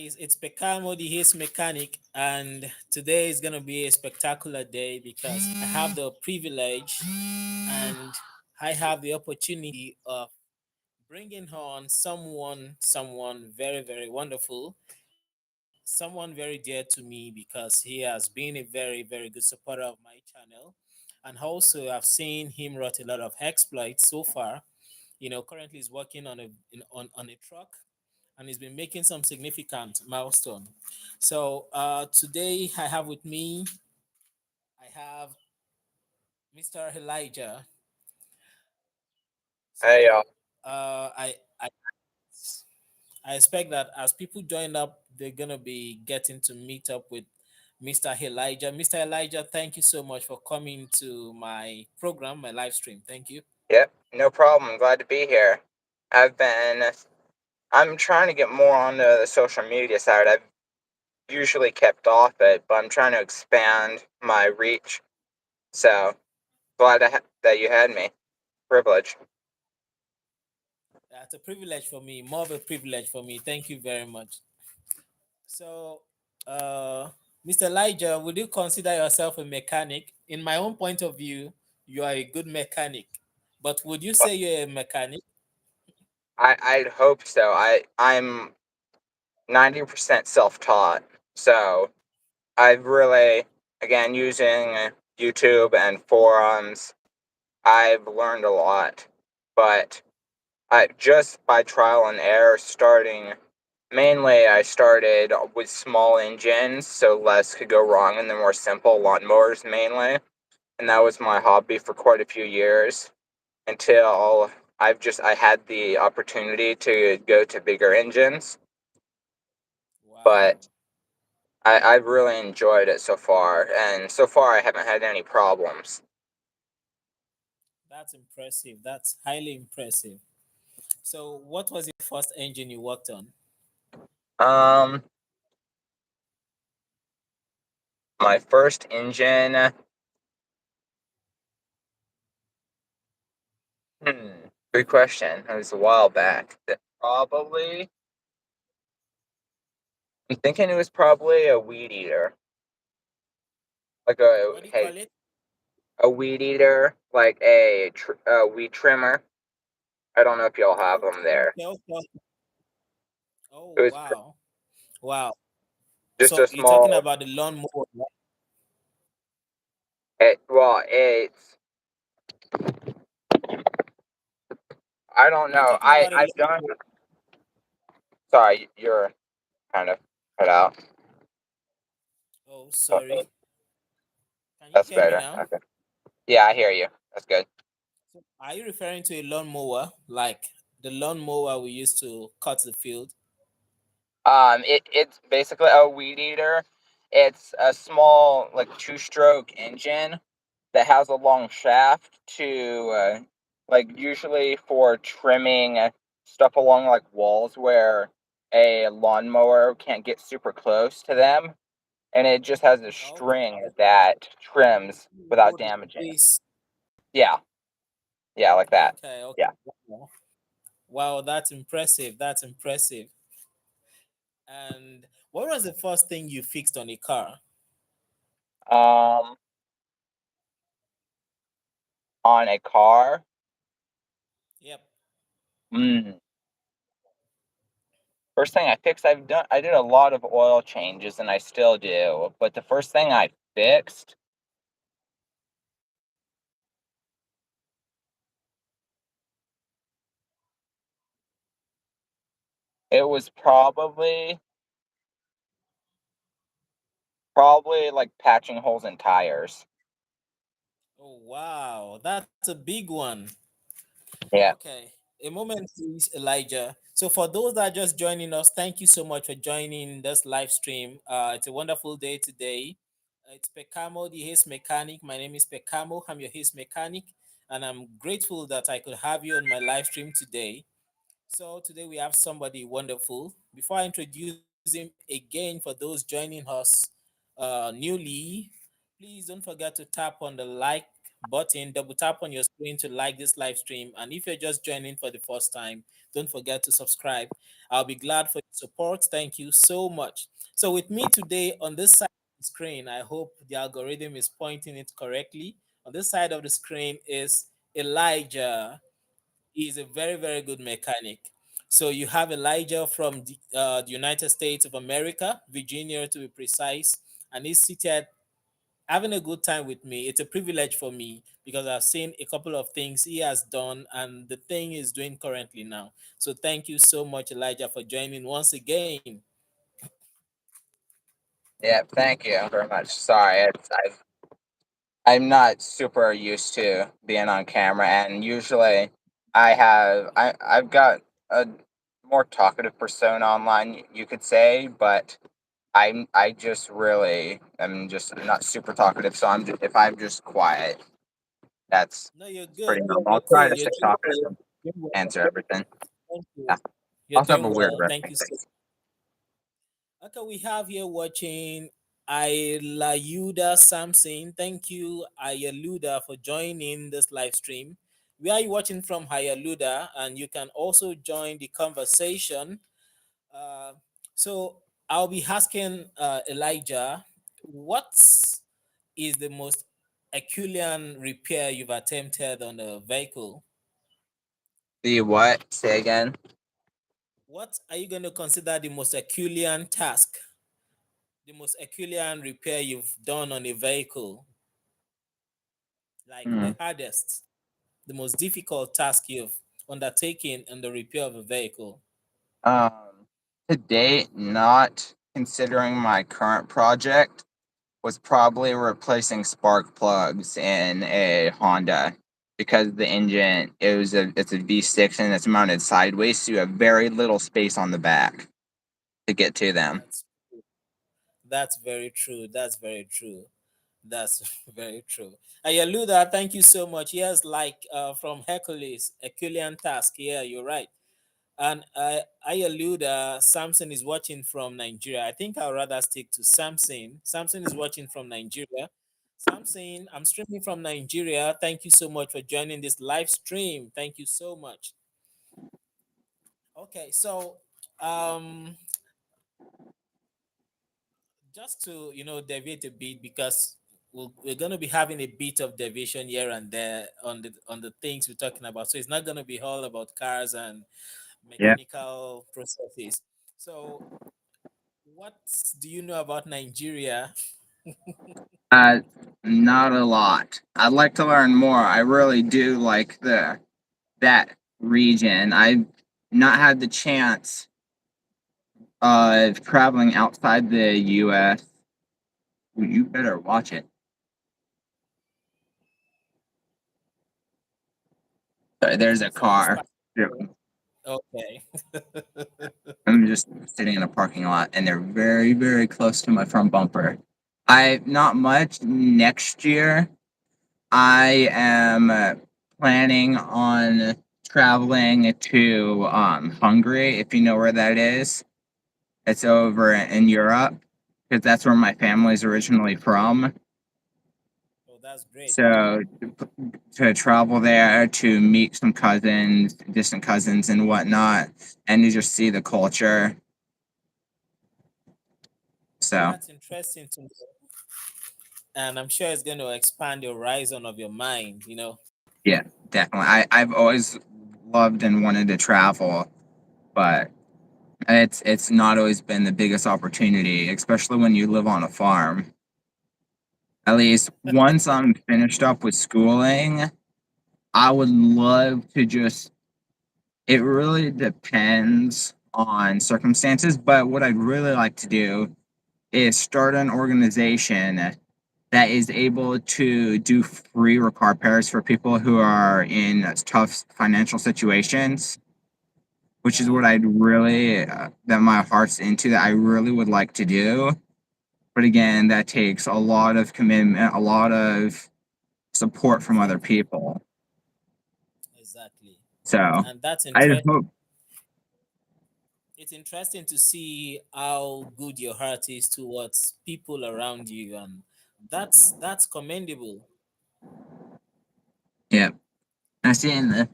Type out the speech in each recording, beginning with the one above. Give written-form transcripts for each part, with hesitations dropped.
It's Pekamo, the Haze Mechanic, and today is gonna be a spectacular day because I have the privilege and I have the opportunity of bringing on someone very, very wonderful, someone very dear to me because he has been a very, very good supporter of my channel, and also I've seen him wrought a lot of exploits so far. Currently he's working on a truck and he's been making some significant milestone. So today I have with me, I have Mr. Elijah. Hey So y'all. I I expect that as people join up, they're gonna be getting to meet up with Mr. Elijah. Mr. Elijah, thank you so much for coming to my program, my live stream. Thank you. Yep, no problem. Glad to be here. I've been I'm trying to get more on the social media side. I've usually kept off it, but I'm trying to expand my reach. So glad that you had me. Privilege. That's a privilege for me, more of a privilege for me. Thank you very much. So, uh, Mr. Elijah, would you consider yourself a mechanic? In my own point of view, you are a good mechanic. But would you But say you're a mechanic? I'd hope so. I'm 90% self-taught. So I've really, again, using YouTube and forums, I've learned a lot. But I just by trial and error, starting mainly, I started with small engines, so less could go wrong, and the more simple lawnmowers mainly. And that was my hobby for quite a few years until I had the opportunity to go to bigger engines. But Wow, I've really enjoyed it so far, and so far I haven't had any problems. that's impressive. That's highly impressive. So, what was the first engine you worked on? Um, my first engine, good question. It was a while back. Probably, I'm thinking it was probably a weed eater, like What do you call it? a weed eater, like a weed trimmer. I don't know if y'all have them Okay, there. okay, okay. Oh, It was wow. Wow. just So, a you're talking small. about the lawnmower, right? Well, it's I don't You're know. talking about a I've done. lawnmower. Sorry, you're kind of cut out. Oh, Okay, sorry. Can you that's hear me better. now? Okay. Yeah, I hear you. That's good. So are you referring to a lawnmower, like the lawnmower we used to cut the field? It's basically a weed eater. It's a small like two-stroke engine that has a long shaft to like usually for trimming stuff along like walls where a lawnmower can't get super close to them, and it just has a Okay. string that trims without Hold like damaging. this. Yeah, yeah, like that. Okay, okay. Yeah. Wow, wow, that's impressive. That's impressive. And what was the first thing you fixed on a car? Um, on a car. Yep. Mm. First thing I fixed, I did a lot of oil changes and I still do. But the first thing I fixed, it was probably like patching holes in tires. Oh, wow. That's a big one. Yeah. Okay. A moment, please, Elijah. So, for those that are just joining us, thank you so much for joining this live stream. It's a wonderful day today. It's Pekamo, the Haze Mechanic. My name is Pekamo. I'm your Haze Mechanic, and I'm grateful that I could have you on my live stream today. So today we have somebody wonderful. Before I introduce him again for those joining us newly, please don't forget to tap on the like button, double tap on your screen to like this live stream. And if you're just joining for the first time, don't forget to subscribe. I'll be glad for your support. Thank you so much. So, with me today on this side of the screen, I hope the algorithm is pointing it correctly. On this side of the screen is Elijah. He is a very, very good mechanic. So, you have Elijah from the United States of America, Virginia to be precise, and he's seated having a good time with me. It's a privilege for me because I've seen a couple of things he has done and the thing he's doing currently now. So thank you so much, Elijah, for joining once again. Yeah, thank you very much. Sorry, I'm not super used to being on camera, and usually I've got a more talkative persona online, you could say, but I just really am just not super talkative. So if I'm just quiet, that's No, you're pretty good. normal. You're I'll try cool. to You're stay doing talkative and well. answer everything. Thank you. Yeah. You're I also have doing a weird well. Thank resting you so. face. Okay, we have here watching Aylayuda Samson. Thank you, Ayaluda, for joining this live stream. We are you watching from Ayaluda, and you can also join the conversation. Uh, so I'll be asking Elijah, what is the most Herculean repair you've attempted on a vehicle? The what? Say again. What are you going to consider the most Herculean task, the most Herculean repair you've done on a vehicle? Like Hmm. the hardest, the most difficult task you've undertaken in the repair of a vehicle? Um, to date, not considering my current project, was probably replacing spark plugs in a Honda because the engine it's a V6 and it's mounted sideways, so you have very little space on the back to get to them. That's that's very true. That's very true. That's very true. Ayaluda, thank you so much. Yes, like from Hercules, Herculean task. Yeah, you're right. And Ayaluda, Samson is watching from Nigeria. I think I'll rather stick to Samson. Samson is watching from Nigeria. Samson, I'm streaming from Nigeria. Thank you so much for joining this live stream. Thank you so much. Okay, so um just to deviate a bit because we're going to be having a bit of deviation here and there on the things we're talking about, so it's not going to be all about cars and Yeah. mechanical processes. So what do you know about Nigeria? Uh, Not a lot. I'd like to learn more. I really do like the that region. I've not had the chance of traveling outside the U.S. You better watch it. Sorry, there's a For this car. part. Okay. I'm just sitting in a parking lot, and they're very, very close to my front bumper. I not much next year. I am planning on traveling to Hungary, if you know where that is. It's over in Europe because that's where my family's originally from. Oh, that's great. So to travel there to meet some cousins, distant cousins, and whatnot, and to just see the culture. So That's interesting to know, and I'm sure it's going to expand your horizon of your mind. yeah, definitely. I've always loved and wanted to travel, but it's not always been the biggest opportunity, especially when you live on a farm. At least once I'm finished up with schooling, I would love to just it really depends on circumstances, but what I'd really like to do is start an organization that is able to do free car repairs for people who are in tough financial situations, which is what Wow. I'd really that my heart's into that I really would like to do. But again, that takes a lot of commitment, a lot of support from other Exactly. people. Exactly. So And that's I'd interesting. hope, It's interesting to see how good your heart is towards people around you, and that's commendable. yeah. I see in the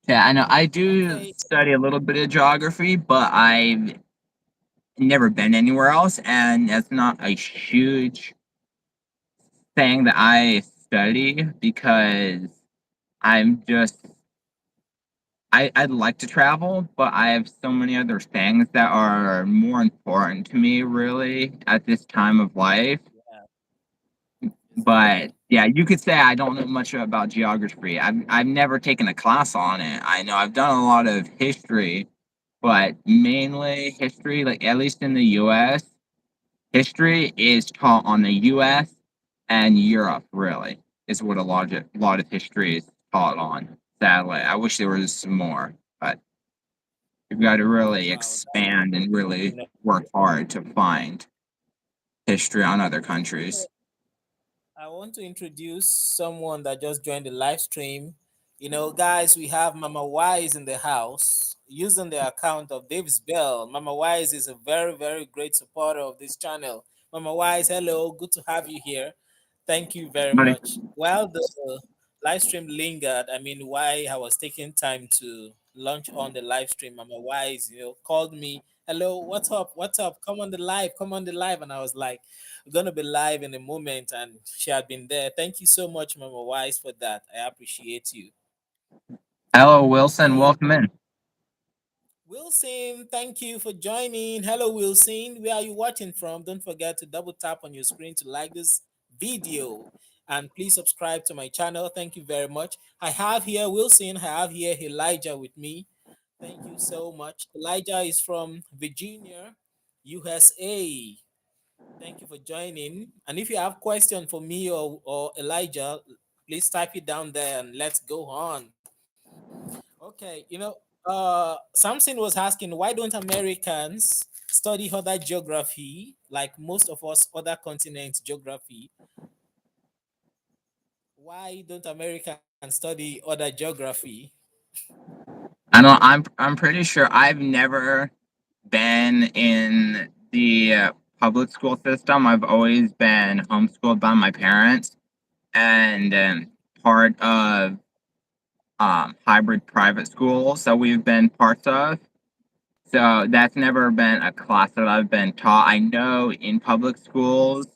Yeah, I know. I do Okay. study a little bit of geography, but I've never been anywhere else, and that's not a huge thing that I study because I'm just I'd like to travel, but I have so many other things that are more important to me really at this time of life. Yeah, But exactly. yeah, you could say I don't know much about geography. I've never taken a class on it. I know I've done a lot of history, but mainly history, like at least in the US, history is taught on the US and Europe, really, is what a lot of history is taught on. Sadly. I wish there was some more, but you've got to really Wow, that's expand and to really know. work hard to find history on other countries. I want to introduce someone that just joined the live stream. Guys, we have Mama Wise in the house using the account of Davis Bell. Mama Wise is a very, very great supporter of this channel. Mama Wise, hello, good to have you here. Thank you very But much. While the live stream lingered, why I was taking time to launch on the live stream, Mama Wise, called me, hello, what's up? What's up? Come on the live. And I was like, we're gonna be live in a moment, and she had been there. Thank you so much, Mama Wise, for that. I appreciate you. hello, Wilson. Okay, Welcome in. Wilson, thank you for joining. Hello, Wilson. Where are you watching from? Don't forget to double tap on your screen to like this video. And please subscribe to my channel. Thank you very much. I have here Wilson. I have here Elijah with me. Thank you so much. Elijah is from Virginia, USA. Thank you for joining. And if you have question for me or Elijah, please type it down there and let's go on. Okay, Samson was asking, why don't Americans study other geography like most of us other continents geography? Why don't Americans study other geography? I know I'm pretty sure I've never been in the public school system. I've always been homeschooled by my parents and part of hybrid private schools that we've been parts of. So that's never been a class that I've been taught. I know in public schools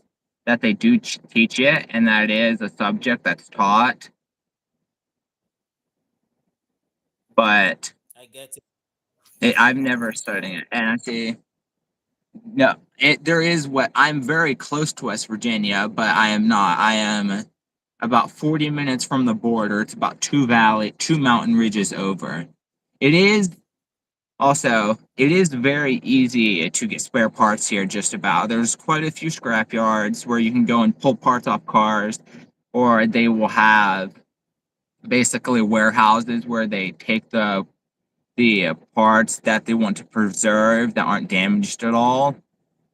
that they do teach it and that it is a subject that's taught, but I get it. I've never studied it. And I see, no, there is what I'm very close to West Virginia, but I am not. I am about 40 minutes from the border. It's about two mountain ridges over. It is Also, it is very easy to get spare parts here just about. There's quite a few scrap yards where you can go and pull parts off cars, or they will have basically warehouses where they take the parts that they want to preserve that aren't damaged at all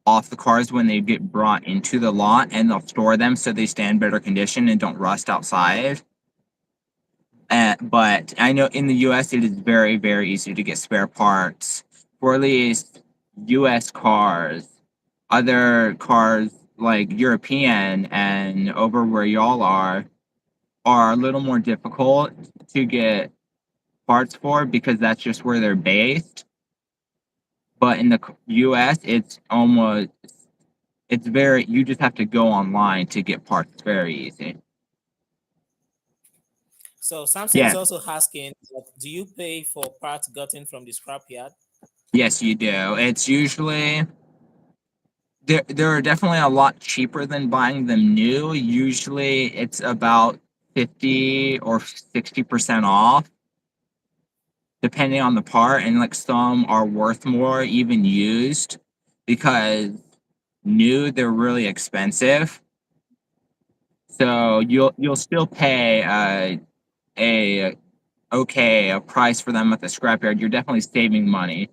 off the cars when they get brought into the lot, and they'll store them so they stay in better condition and don't rust outside. But I know in the US, it is very, very easy to get spare parts for at least US cars. Other cars like European and over where y'all are a little more difficult to get parts for because that's just where they're based. But in the US, you just have to go online to get parts. It's very easy. So Samson is Yeah, also asking, do you pay for parts gotten from the scrapyard? yes, you do. It's usually there are definitely a lot cheaper than buying them new. Usually it's about 50 or 60% off, depending on the part, and like some are worth more even used because new they're really expensive. So you'll still pay a a price for them at the scrapyard. You're definitely saving money.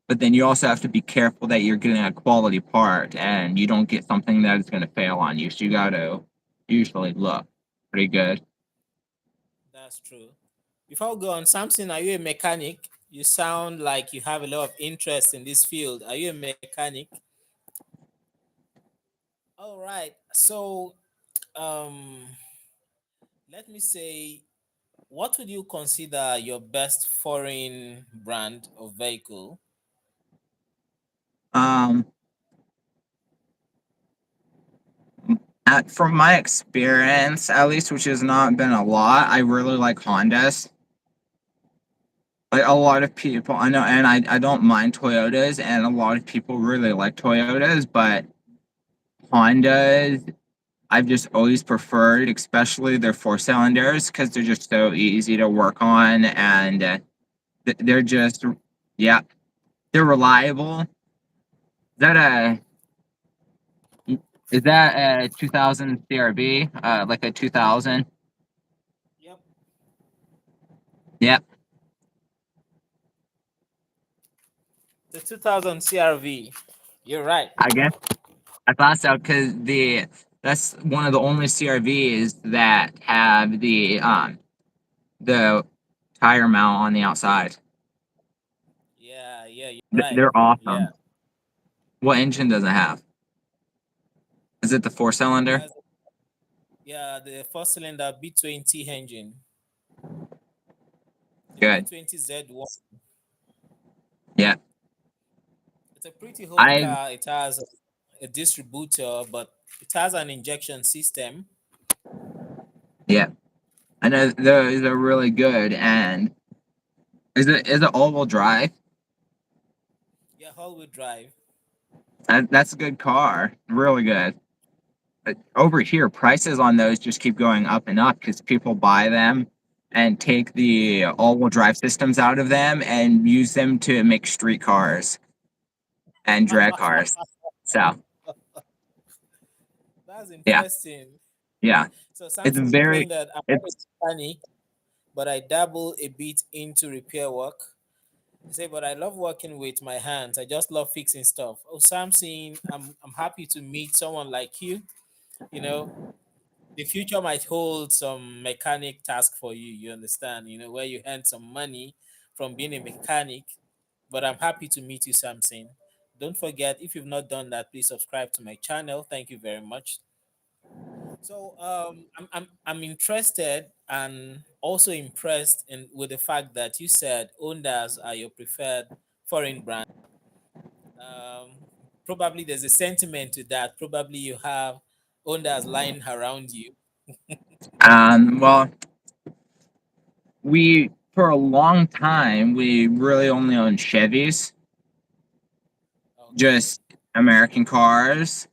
But then you also have to be careful that you're getting a quality part and you don't get something that is going to fail on you. So you got to usually look pretty good. That's true. Before we go on, Samson, are you a mechanic? You sound like you have a lot of interest in this field. Are you a mechanic? All right. So, um, let me say, what would you consider your best foreign brand of vehicle? Um, from my experience, at least, which has not been a lot, I really like Hondas. Like a lot of people, I know, and I don't mind Toyotas, and a lot of people really like Toyotas, but Hondas, I've just always preferred, especially their four cylinders, because they're just so easy to work on, and they're just, yeah, they're reliable. Is that a is that a 2000 CRB? Like a 2000? Yep. Yep, The 2000 CRV. You're right. I guess I thought so because the that's one of the only CRVs that have the tire mount on the outside. Yeah, yeah, you're right. They're Yeah. awesome. What engine does it have? Is it the four It cylinder? has, yeah, the four cylinder B20 engine, the Good. B20Z1. Yeah. It's a pretty old I car. It has a distributor, but it has an injection system. yeah. I know they're really good. And is it all wheel drive? Yeah, all-wheel drive. That's a good car. Really good. But over here, prices on those just keep going up and up because people buy them and take the all-wheel drive systems out of them and use them to make street cars and drag cars. So That's yeah, interesting. yeah. So It's Samson is very saying that I'm not a it's mechanic, but I dabble a bit into repair work. I say, but I love working with my hands. I just love fixing stuff. Oh, Samson, I'm happy to meet someone like you. You know, the future might hold some mechanic task for you. You understand? Where you earn some money from being a mechanic. But I'm happy to meet you, Samson. Don't forget, if you've not done that, please subscribe to my channel. Thank you very much. So I'm interested and also impressed with the fact that you said Ondas are your preferred foreign brand. Um, Probably there's a sentiment to that. Probably you have Ondas lying around you. well, we for a long time we really only owned Chevys, Okay, just American cars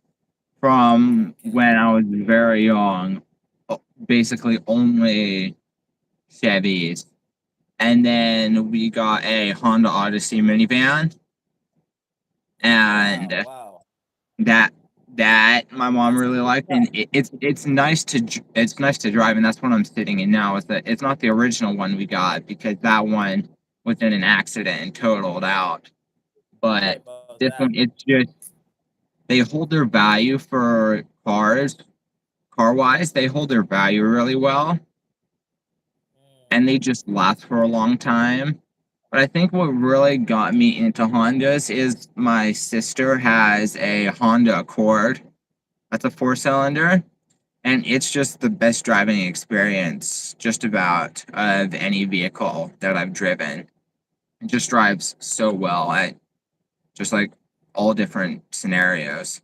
from okay. when I was very young. Basically only Chevys. And then we got a Honda Odyssey minivan, Wow, and wow. that that my mom That's a really good liked, car. and it's nice to it's nice to drive, and that's what I'm sitting in now. Is that it's not the original one we got because that one was in an accident and totaled out. Sorry But about this that. one, it's just they hold their value for cars, car wise. They hold their value really well, and they Mm, just last for a long time. But I think what really got me into Hondas is my sister has a Honda Accord. That's a four cylinder, and it's just the best driving experience, just about, of any vehicle that I've driven. It just drives so well at just like all different scenarios.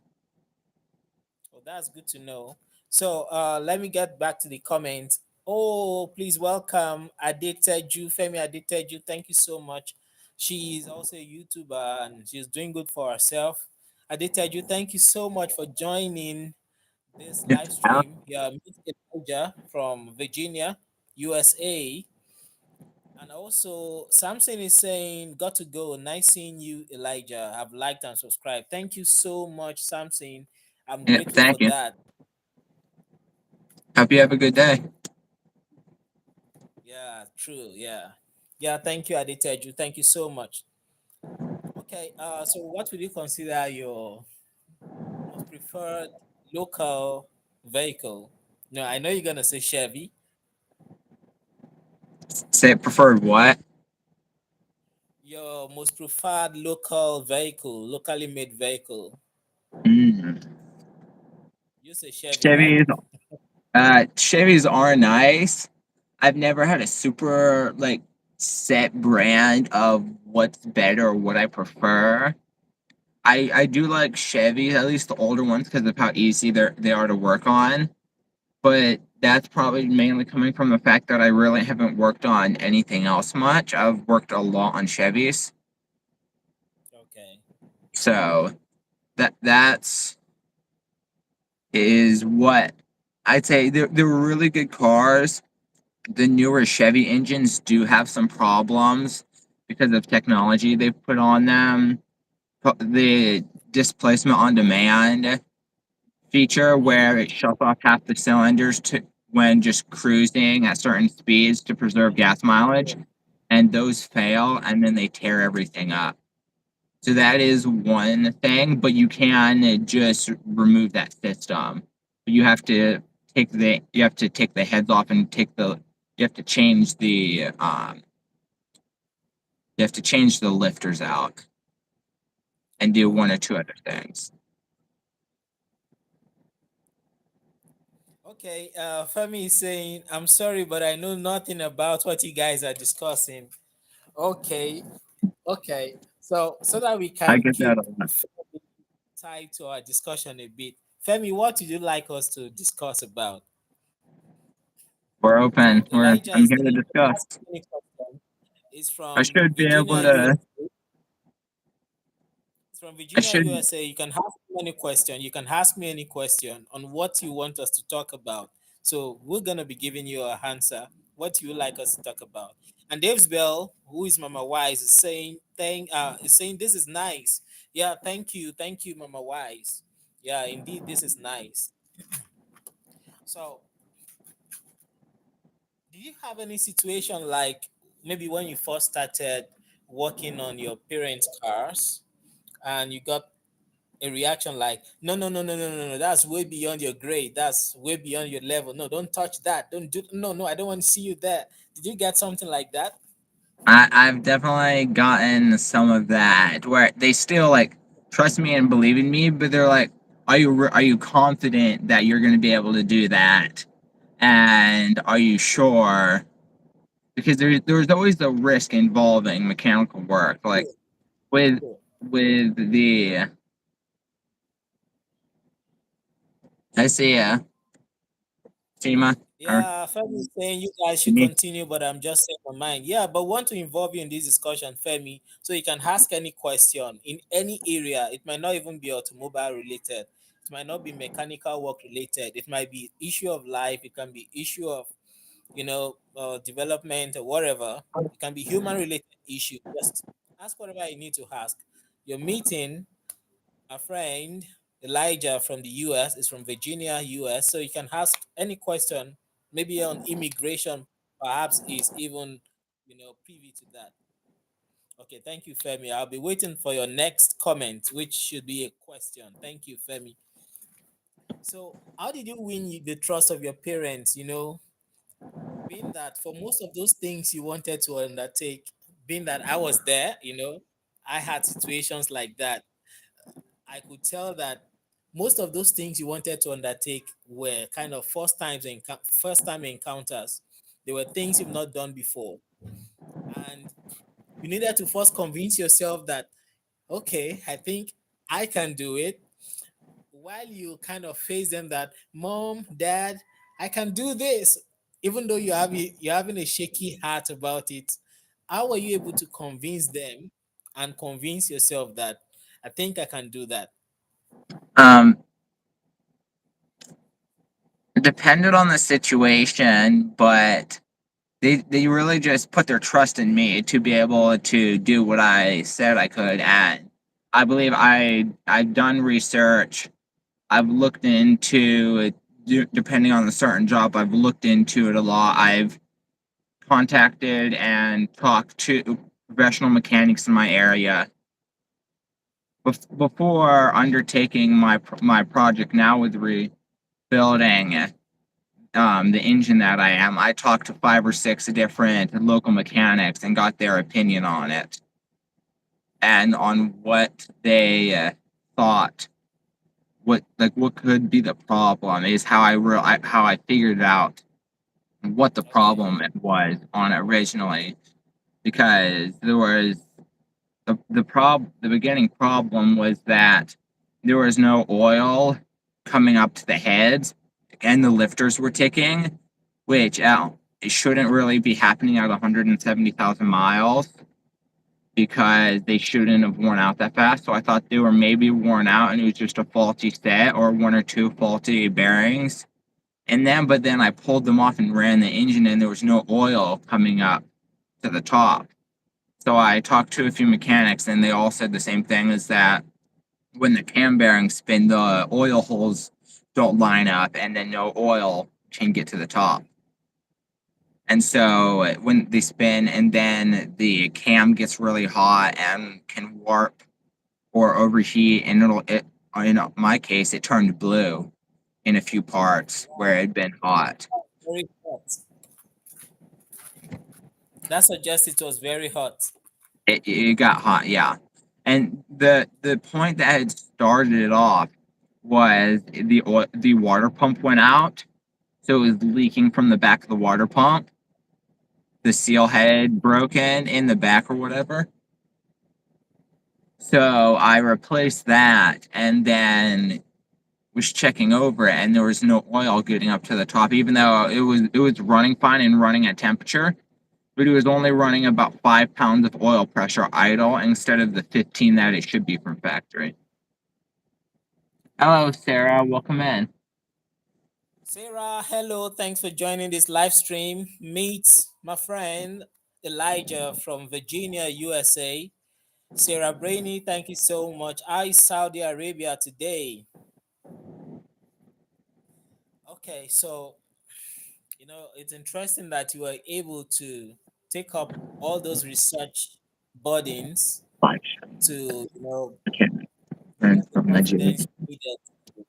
well, that's good to know. So let me get back to the comments. Oh, please welcome Adeteju, Femi Adeteju. Thank you so much. She is also a YouTuber and she's doing good for herself. Adeteju, thank you so much for joining this Yep. live stream. Yeah, meet Elijah from Virginia, USA. And also, Samson is saying, got to go. Nice seeing you, Elijah. I've liked and subscribed. Thank you so much, Samson. I'm Yep. grateful Thank for you. that. Hope you have a good day. Yeah, true. Yeah. Yeah, thank you, Adeteju. Thank you so much. Okay, so what would you consider your most preferred local vehicle? No, I know you're gonna say Chevy. Say preferred what? Your most preferred local vehicle, locally made vehicle. Mm. You say Chevy, right? Chevys. Chevys are nice. I've never had a super like set brand of what's better or what I prefer. I do like Chevys, at least the older ones, because of how easy they are to work on. But that's probably mainly coming from the fact that I really haven't worked on anything else much. I've worked a lot on Chevys, Okay. so that's is what I'd say. They're really good cars. The newer Chevy engines do have some problems because of technology they've put on them. The displacement on demand feature where Mm-hmm. it shuts off half the cylinders to when just cruising at certain speeds to preserve gas mileage, and those fail and then they tear everything up. So that is one thing, but you can just remove that system. You have to take the heads off and you have to change the lifters out and do one or two other things. Okay, Femi is saying, I'm sorry, but I know nothing about what you guys are discussing. Okay, okay. So that we I can get that keep a lot. Femi tied to our discussion a bit. Femi, what would you like us to discuss about? We're So open. Elijah I'm is here to saying, discuss. ask any question. Is I from should be able Virginia, to. USA. It's from I Virginia, should. USA. You can ask me any question. You can ask me any question on what you want us to talk about. So we're gonna be giving you a answer. What you would like us to talk about? And Dave's Bell, who is Mama Wise, is saying this is nice. Yeah, thank you, Mama Wise. Yeah, indeed, this is nice. So, do you have any situation like maybe when you first started working on your parents' cars and you got a reaction like, no, no, no, no, no, no, no, that's way beyond your grade, that's way beyond your level, no, don't touch that, don't do, no, no, I don't want to see you there. Did you get something like that? I've definitely gotten some of that where they still like trust me and believe in me, but they're like, are you confident that you're going to be able to do that? And are you sure? Because there's always the risk involving mechanical work, like Cool, with cool. the I see SEMA or Yeah, Femi is saying you guys should me. continue, but I'm just saying my mind. Yeah, but want to involve you in this discussion, Femi, so you can ask any question in any area. It might not even be automobile related. It might not be mechanical work related. It might be issue of life. It can be issue of development or whatever. It can be human related issue. Just ask whatever you need to ask. Your meeting, a friend, Elijah from the US, is from Virginia, US. So you can ask any question, maybe on immigration, perhaps is even, privy to that. Okay, thank you, Femi. I'll be waiting for your next comment, which should be a question. Thank you, Femi. So, how did you win the trust of your parents? Being that for most of those things you wanted to undertake, being that I was there, I had situations like that. I could tell that most of those things you wanted to undertake were kind of first time encounters. They were things you've not done before, and you needed to first convince yourself that okay, I think I can do it. While you kind of face them that mom, dad, I can do this, even though you're having a shaky heart about it. How were you able to convince them and convince yourself that I think I can do that? Um, it depended on the situation, but they really just put their trust in me to be able to do what I said I could. And I believe I've done research. I've looked into it, depending on the certain job. I've looked into it a lot. I've contacted and talked to professional mechanics in my area before undertaking my project now with rebuilding the engine that I am. I talked to 5 or 6 different local mechanics and got their opinion on it and on what they thought. What could be the problem is how I figured it out. what the Okay. problem was on it originally, because there was the beginning problem was that there was no oil coming up to the heads, and the lifters were ticking, which it shouldn't really be happening at 170,000 miles because they shouldn't have worn out that fast. So I thought they were maybe worn out and it was just a faulty set or one or two faulty bearings. But then I pulled them off and ran the engine, and there was no oil coming up to the top. So I talked to a few mechanics, and they all said the same thing: is that when the cam bearings spin, the oil holes don't line up, and then no oil can get to the top. And so when they spin, and then the cam gets really hot and can warp or overheat, and in my case, it turned blue in a few parts where it had been hot. Very hot. That suggests it was very hot. It got hot, yeah. And the point that had started it off was the water pump went out, so it was leaking from the back of the water pump. The seal had broken in the back or whatever. So I replaced that, and then was checking over it, and there was no oil getting up to the top, even though it was running fine and running at temperature. But it was only running about 5 pounds of oil pressure idle instead of the 15 that it should be from factory. Hello, Sarah. Welcome in. Sarah, hello. Thanks for joining this live stream. Meet my friend Elijah from Virginia, USA. Sarah Brainy, thank you so much. I Saudi Arabia today. Okay, so it's interesting that you were able to take up all those research burdens Fine. to Okay. get Learn the from Nigeria. confidence you needed to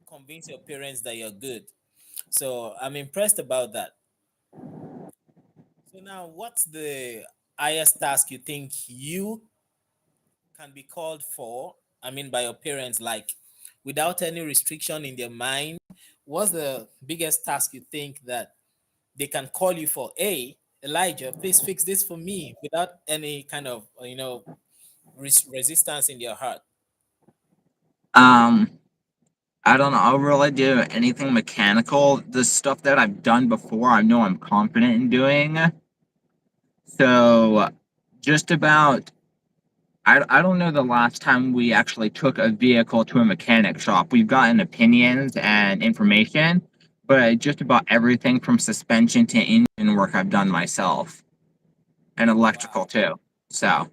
convince your parents that you're good. So I'm impressed about that. So now, what's the highest task you think you can be called for? I mean, by your parents, like without any restriction in their mind. What's the biggest task you think that they can call you for? Hey, Elijah, please fix this for me without any kind of resistance in their heart. Um, I don't know. I'll really do anything mechanical. The stuff that I've done before, I know I'm confident in doing. So, just about I don't know the last time we actually took a vehicle to a mechanic shop. We've gotten opinions and information, but just about everything from suspension to engine work I've done myself, and electrical Wow. too. So,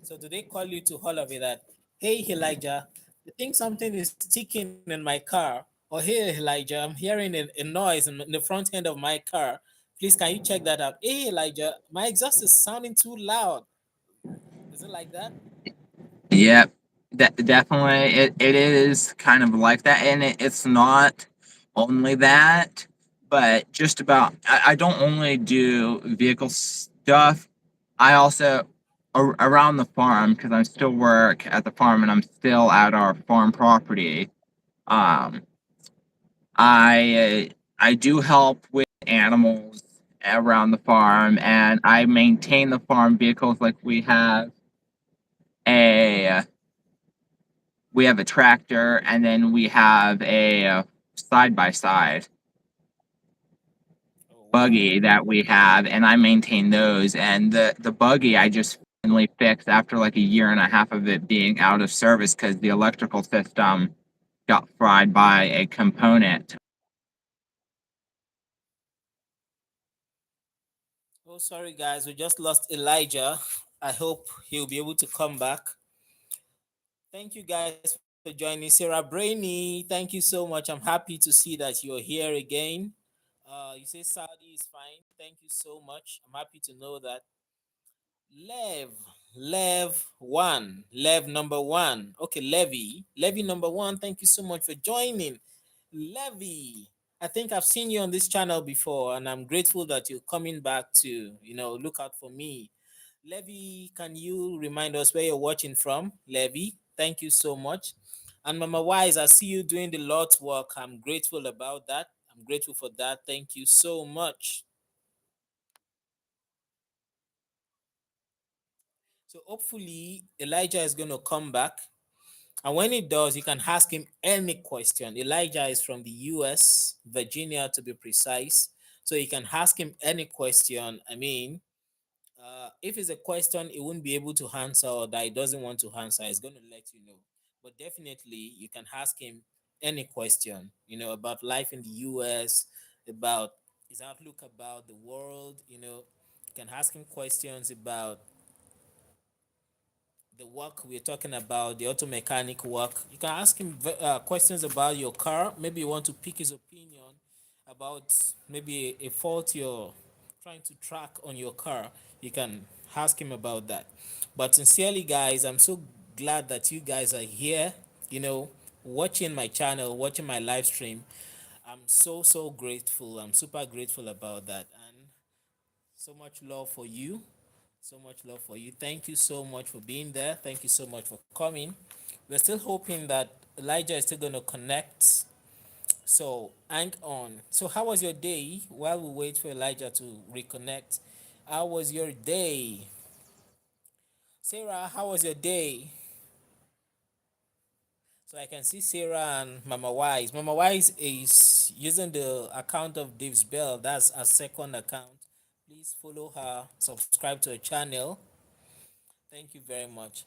So do they call you to all of it that, hey Elijah, I think something is ticking in my car, or hey Elijah, I'm hearing a noise in the front end of my car. Please, can you check that out? Hey Elijah, my exhaust is sounding too loud. Is it like that? yep, definitely it is kind of like that, and it's not only that, but just about. I don't only do vehicle stuff. I also around the farm because I still work at the farm and I'm still at our farm property. Um, I do help with animals around the farm, and I maintain the farm vehicles. Like a we have a tractor, and then we have a side by side Oh wow. buggy that we have, and I maintain those. And the buggy I just finally fixed after like a year and a half of it being out of service because the electrical system got fried by a component. Oh sorry guys, we just lost Elijah. I hope he'll be able to come back. Thank you guys for joining. Sarah Brainy, thank you so much. I'm happy to see that you're here again. You say Saudi is fine. Thank you so much. I'm happy to know that. Lev, Lev number one. Okay, Levy number one. Thank you so much for joining. Levy, I think I've seen you on this channel before, and I'm grateful that you're coming back to, look out for me. Levy, can you remind us where you're watching from? Levy, thank you so much. And Mama Wise, I see you doing the Lord's work. I'm grateful about that. I'm grateful for that. Thank you so much. So hopefully Elijah is going to come back. And when he does, you can ask him any question. Elijah is from the US, Virginia to be precise. So you can ask him any question. I mean, if it's a question he won't be able to answer or that he doesn't want to answer, he's going to let you know. But definitely, you can ask him any question, about life in the US, about his outlook about the world. You can ask him questions about the work we're talking about, the auto mechanic work. You can ask him questions about your car. Maybe you want to pick his opinion about maybe a fault you're trying to track on your car. You can ask him about that. But sincerely, guys, I'm so glad that you guys are here, you know, watching my channel, watching my live stream. I'm so grateful. I'm super grateful about that. And so much love for you. So much love for you. Thank you so much for being there. Thank you so much for coming. We're still hoping that Elijah is still going to connect. So hang on. So, how was your day while we wait for Elijah to reconnect? How was your day? Sarah, how was your day? So, I can see Sarah and Mama Wise. Mama Wise is using the account of Dave's Bell. That's a second account. Please follow her, subscribe to her channel. Thank you very much.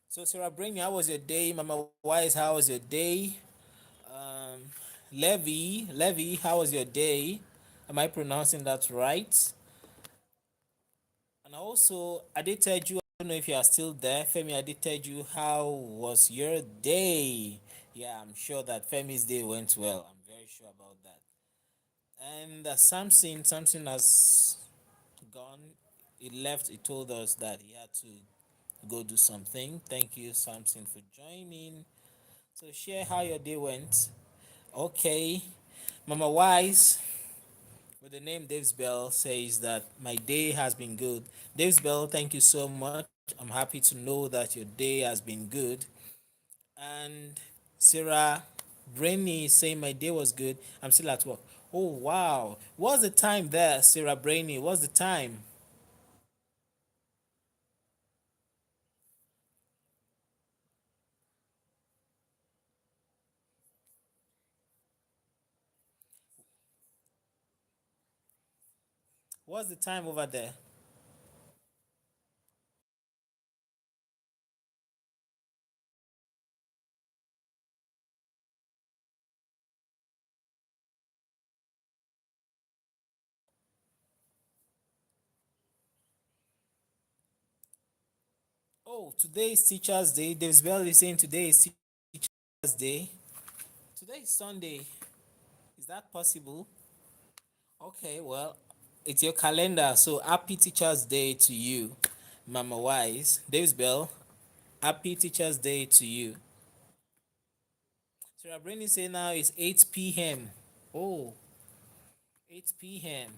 So Sarah Brainy, how was your day? Mama Wise, how was your day? Um, Levy, how was your day? Am I pronouncing that right? And also, I did tell you, I don't know if you are still there. Femi, I did tell you, how was your day? Yeah, I'm sure that Femi's day went well. I'm very sure about that. And Samson has gone. He left. He told us that he had to go do something. Thank you, Samson, for joining. So share how your day went. Okay. Mama Wise with the name Dave's Bell says that my day has been good. Dave's Bell, thank you so much. I'm happy to know that your day has been good. And Sarah Brainy is saying my day was good. I'm still at work. Oh wow. What's the time there, Sarah Brainy? What's the time? What's the time over there? Oh, today is Teacher's Day. Dave's Bell is saying today is Teacher's Day. Today is Sunday. Is that possible? Okay, well, it's your calendar. So happy Teacher's Day to you, Mama Wise. Dave's Bell, happy Teacher's Day to you. So Rabrini say now it's 8 p.m. Oh, 8 p.m.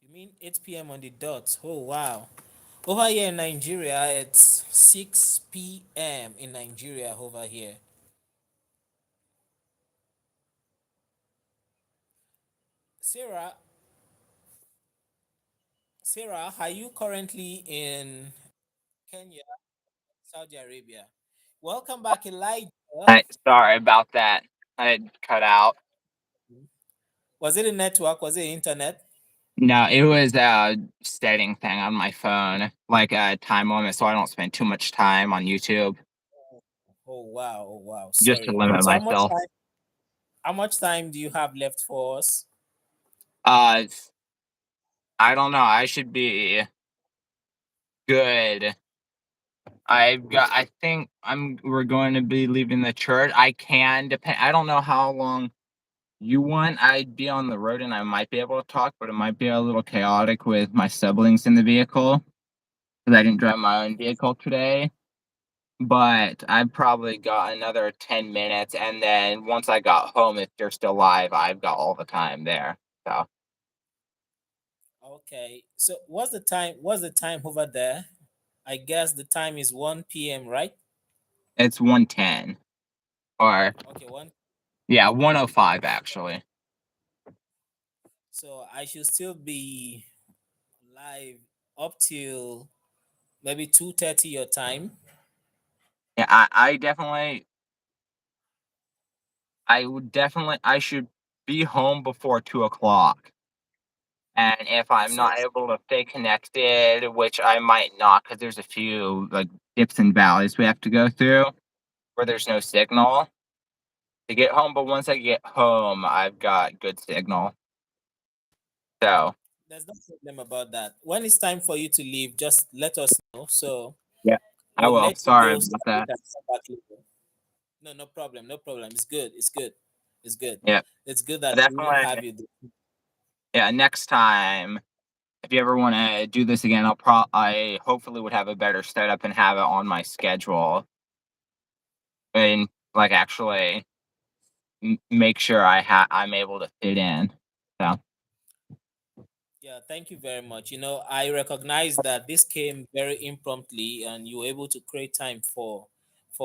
You mean 8 p.m. on the dot? Oh, wow. Over here in Nigeria, it's 6 p.m. in Nigeria over here. Sarah, Sarah, are you currently in Kenya, Saudi Arabia? Welcome back, Elijah. Sorry about that. I had cut out. Was it a network? Was it internet? No, it was a setting thing on my phone, like a time limit, so I don't spend too much time on YouTube, Oh wow, oh wow. just to Sorry. limit So myself. how much time do you have left for us? Uh, I don't know. I should be good. I think we're going to be leaving the church. I can depend. I don't know how long you want. I'd be on the road and I might be able to talk, but it might be a little chaotic with my siblings in the vehicle because I didn't drive my own vehicle today. But I've probably got another 10 minutes, and then once I got home, if you're still live, I've got all the time there. So Okay. So what's the time? What's the time over there? I guess the time is 1 p.m., right? it's 1:10 or Okay, one. Yeah, 105 actually. So I should still be live up till maybe 2:30 your time. Yeah, I definitely, I should be home before 2 o'clock. And if I'm So not able to stay connected, which I might not, because there's a few like dips and valleys we have to go through where there's no signal to get home. But once I get home, I've got good signal. So there's no problem about that. When it's time for you to leave, just let us know. So yeah, I we'll will. let you Sorry go so about that you that. can come back later. No, no problem. No problem. It's good. It's good. It's good. Yeah, It's good that we even definitely. have you there. Yeah, next time if you ever want to do this again, I hopefully would have a better setup and have it on my schedule and like actually make sure I'm able to fit in. So Yeah, thank you very much. I recognize that this came very impromptu and you were able to create time for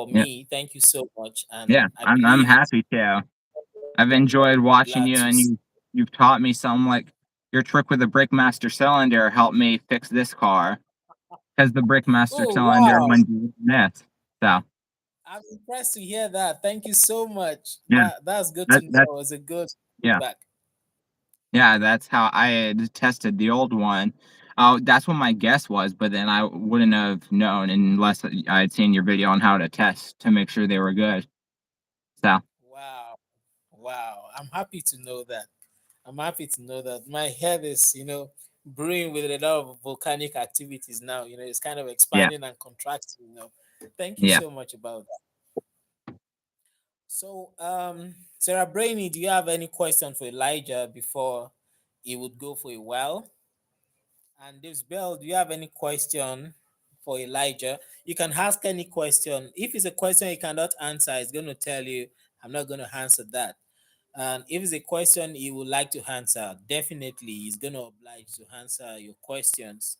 yeah, me. Thank you so much. And yeah, I I'm believe happy to. I've I'm enjoyed going to be watching glad you, to and you've taught me some like your trick with the Brickmaster cylinder helped me fix this car because the Brickmaster Oh, cylinder wow. wouldn't miss. So I'm impressed to hear that. Thank you so much. yeah, That's good to that know. It's a good yeah. feedback. Yeah, that's how I had tested the old one. Oh, that's what my guess was, but then I wouldn't have known unless I had seen your video on how to test to make sure they were good. So, Wow. Wow. I'm happy to know that. I'm happy to know that. My head is, brewing with a lot of volcanic activities now. It's kind of yeah, expanding and contracting. Thank you yeah, so much about that. So, Sarah Brainy, do you have any question for Elijah before he would go for a while? And this Bell, do you have any question for Elijah? You can ask any question. If it's a question you cannot answer, it's going to tell you, I'm not going to answer that. And if it's a question you would like to answer, definitely he's going to oblige to answer your questions.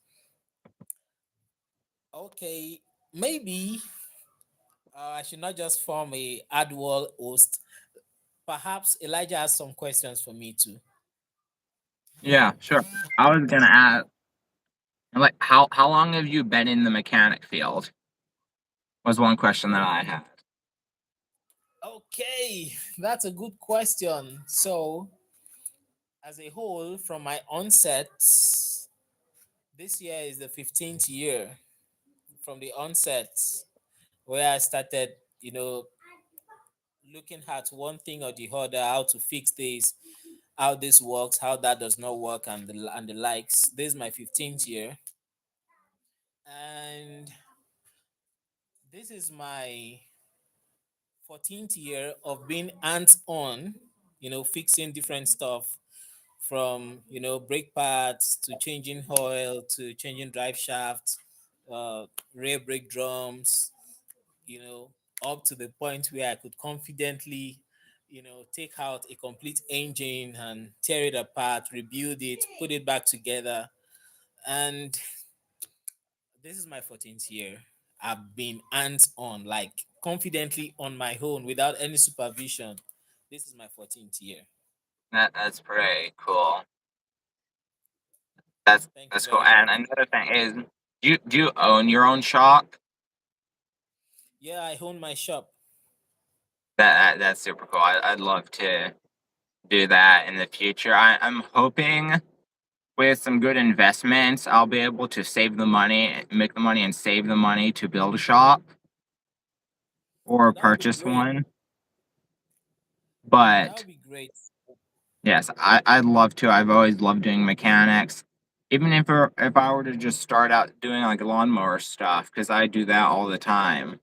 Okay, maybe I should not just form a ad wall host. Perhaps Elijah has some questions for me too. yeah, sure. I was gonna ask, like, how long have you been in the mechanic field? Was one question that I had. Okay, that's a good question. So, as a whole, from my onset, this year is the 15th year from the onset where I started, you know, looking at one thing or the other, how to fix this, how this works, how that does not work, and the likes. This is my 15th year, and this is my 14th year of being hands-on, fixing different stuff from brake pads to changing oil to changing drive shafts, rear brake drums, you know, up to the point where I could confidently, take out a complete engine and tear it apart, rebuild it, put it back together. And this is my 14th year. I've been hands on, like confidently on my own without any supervision. This is my 14th year. That's pretty cool. Thank you That's cool. very And much. another thing is, do you own your own shop? Yeah, I own my shop. That's super cool. I'd love to do that in the future. I'm hoping with some good investments, I'll be able to save the money, make the money, and save the money to build a shop or Oh, that would be purchase great. one. That But would be great. yes, I'd love to. I've always loved doing mechanics. Even if I were to just start out doing like lawnmower stuff, because I do that all the time.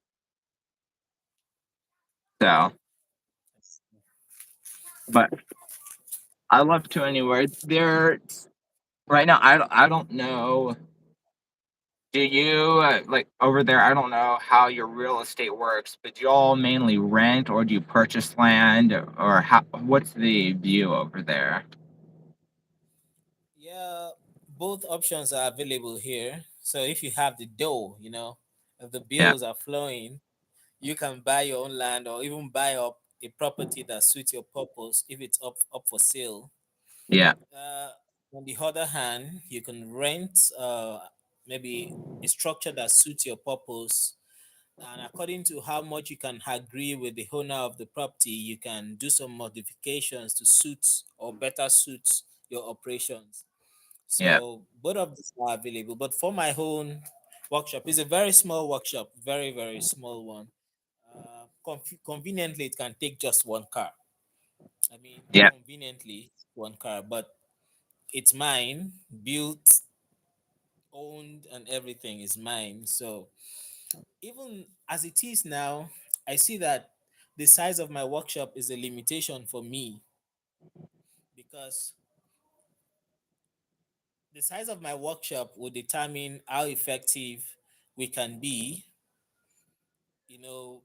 So, but I love to anywhere. There, right now, I don't know. Do you like over there? I don't know how your real estate works, but do you all mainly rent or do you purchase land or how? What's the view over there? Yeah, both options are available here. So if you have the dough, if the Yeah, bills are flowing, you can buy your own land or even buy up a property that suits your purpose if it's up for sale. Yeah. Uh, on the other hand, you can rent maybe a structure that suits your purpose, and according to how much you can agree with the owner of the property, you can do some modifications to suit or better suit your operations. Yeah. So both of these are available. But for my own workshop, it's a very small workshop, very small one. Conveniently, it can take just one car. I mean, Yeah. conveniently one car, but it's mine, built, owned, and everything is mine. So even as it is now, I see that the size of my workshop is a limitation for me because the size of my workshop will determine how effective we can be. You know,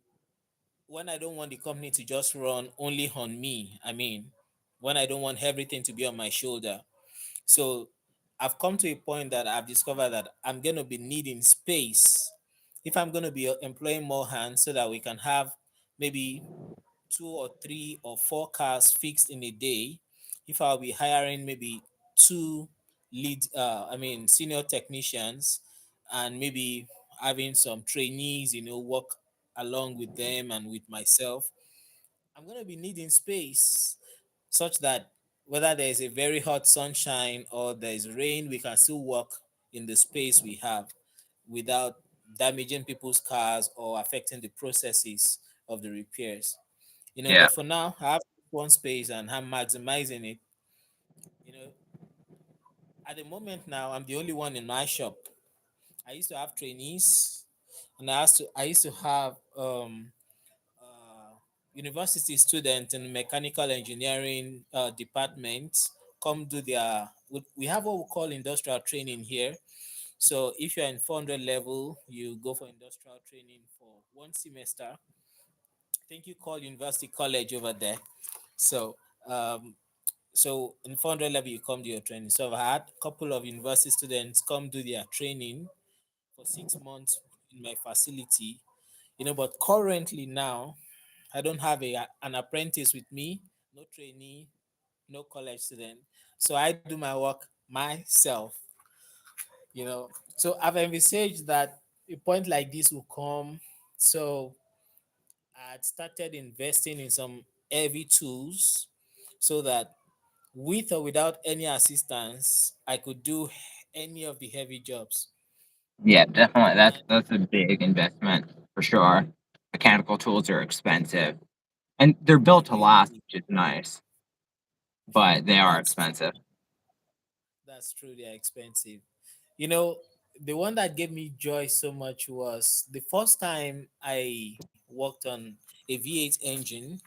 when I don't want the company to just run only on me, I mean, when I don't want everything to be on my shoulder. So I've come to a point that I've discovered that I'm going to be needing space if I'm going to be employing more hands so that we can have maybe two or three or four cars fixed in a day. If I'll be hiring maybe two I mean senior technicians, and maybe having some trainees, work along with them and with myself, I'm going to be needing space such that whether there is a very hot sunshine or there is rain, we can still work in the space we have without damaging people's cars or affecting the processes of the repairs. Yeah. But for now, I have one space and I'm maximizing it. You know, at the moment now, I'm the only one in my shop. I used to have trainees, and I used to have uh, university students in mechanical engineering department come do their. We have what we call industrial training here. So if you're in 400 level, you go for industrial training for 1 semester. I think you call university college over there. So um, so in 400 level, you come do your training. So I've had a couple of university students come do their training for 6 months in my facility. But currently now, I don't have an apprentice with me, no trainee, no college student. So I do my work myself. So I've envisaged that a point like this will come. So I had started investing in some heavy tools so that with or without any assistance, I could do any of the heavy jobs. Yeah. Definitely. And That's a big investment for sure. Mechanical tools are expensive, and they're built to last, really, which is nice, but they are that's true. expensive. That's true. They're expensive. You know, the one that gave me joy so much was the first time I worked on a V8 engine,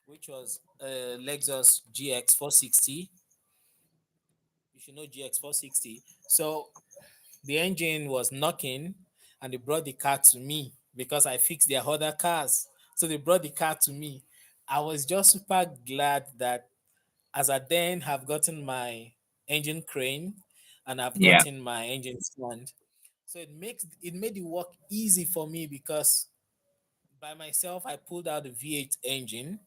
which was a Lexus GX 460. You should know GX 460. So the engine was knocking, and they brought the car to me because I fixed their other cars. So they brought the car to me. I was just super glad that as I then have gotten my engine crane and I've Yeah. gotten my engine stand. So it made the work easy for me because by myself I pulled out the V8 engine,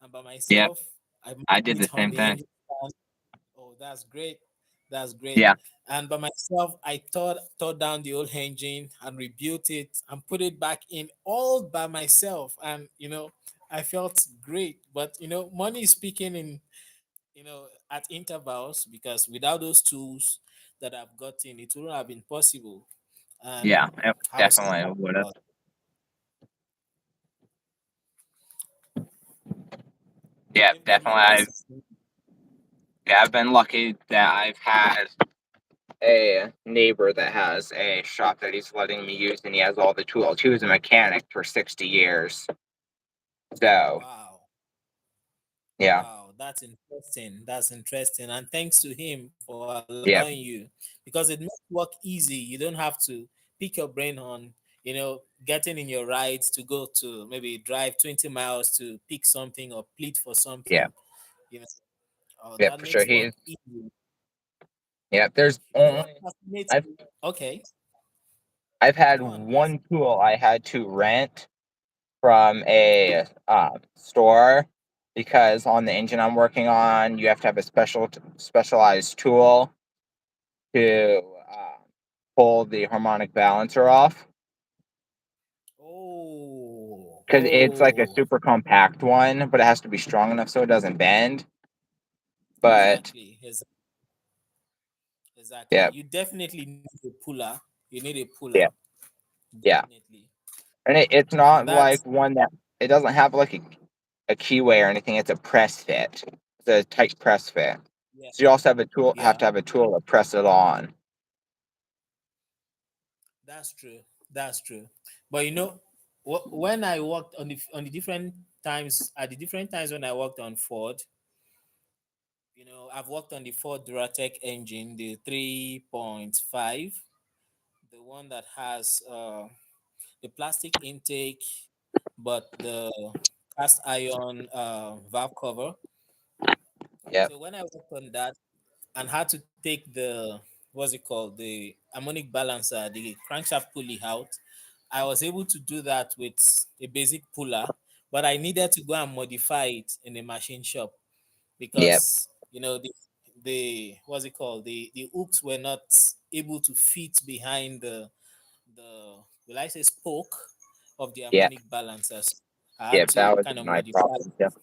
and by Yeah. myself I I mounted did the it on same the thing. engine stand. Oh, that's great. That's great. Yeah. And by myself, I tore down the old engine and rebuilt it and put it back in all by myself. And I felt great. But money is speaking in at intervals, because without those tools that I've gotten, it wouldn't have been possible. And Yeah. It I was so definitely happy would have. about it. Yeah. They've been Definitely. more consistent. I've been lucky that I've had a neighbor that has a shop that he's letting me use, and he has all the tools. He was a mechanic for 60 years. So, Wow. yeah. Wow, that's interesting. That's interesting. And thanks to him for allowing Yeah. you, because it makes work easy. You don't have to pick your brain on, getting in your rides to go to maybe drive 20 miles to pick something or plead for Yeah. something. You know, Yeah, that for sure. makes work He's, easy. yeah, there's What only, fascinates I've, me? Okay, I've had go on. Ask. one tool I had to rent, from a store because on the engine I'm working on, you have to have a specialized tool to pull the harmonic balancer off Oh, because it's like a oh, super compact one, but it has to be strong enough so it doesn't bend. But exactly. Exactly. yeah, You definitely need a puller. You need a yeah, puller, yeah, definitely. and it's And not that's like one that it doesn't have like a keyway or anything. It's a press fit. It's a tight press fit. yeah, So you also have a tool, have yeah, to have a tool to press it on. that's true. That's true. But when I worked on the different times at the different times when I worked on Ford, I've worked on the Ford Duratec engine, the 3.5, the one that has the plastic intake, but the cast iron valve cover. Yep, So when I worked on that and had to take the what's it called, the harmonic balancer, the crankshaft pulley out, I was able to do that with a basic puller, but I needed to go and modify it in a machine shop yep, because the what's it called, the hooks were not able to fit behind the will I say spoke of the yep, harmonic balancers. I had yep. to That was kind of my modify problem. it. Yep,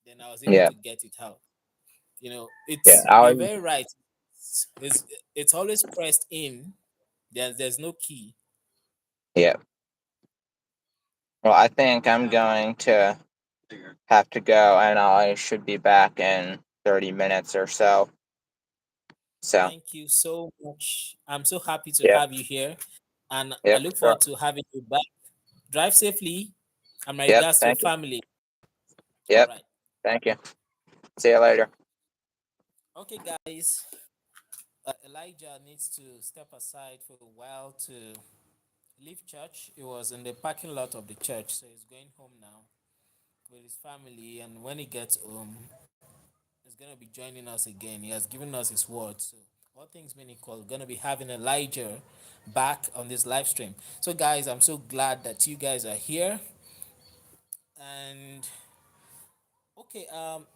Then I was able yeah, to get it out. yeah. It's I you're was, very right. It's always pressed in. There's no key. yeah. Well, I think I'm Yeah. going to have to go, and I should be back in 30 minutes or so. So, Thank you so much. I'm so happy to yep, have you here, and I yep, look sure. forward to having you back. Drive safely, and my Yep. regards to your Thank you. family. All Yep. right. Thank you. See you later. Okay, guys. Elijah needs to step aside for a while to leave church. He was in the parking lot of the church, so he's going home now with his family. And when he gets home, he's gonna be joining us again. He has given us his word. So all things being equal, we're gonna be having Elijah back on this live stream. So guys, I'm so glad that you guys are here. And okay,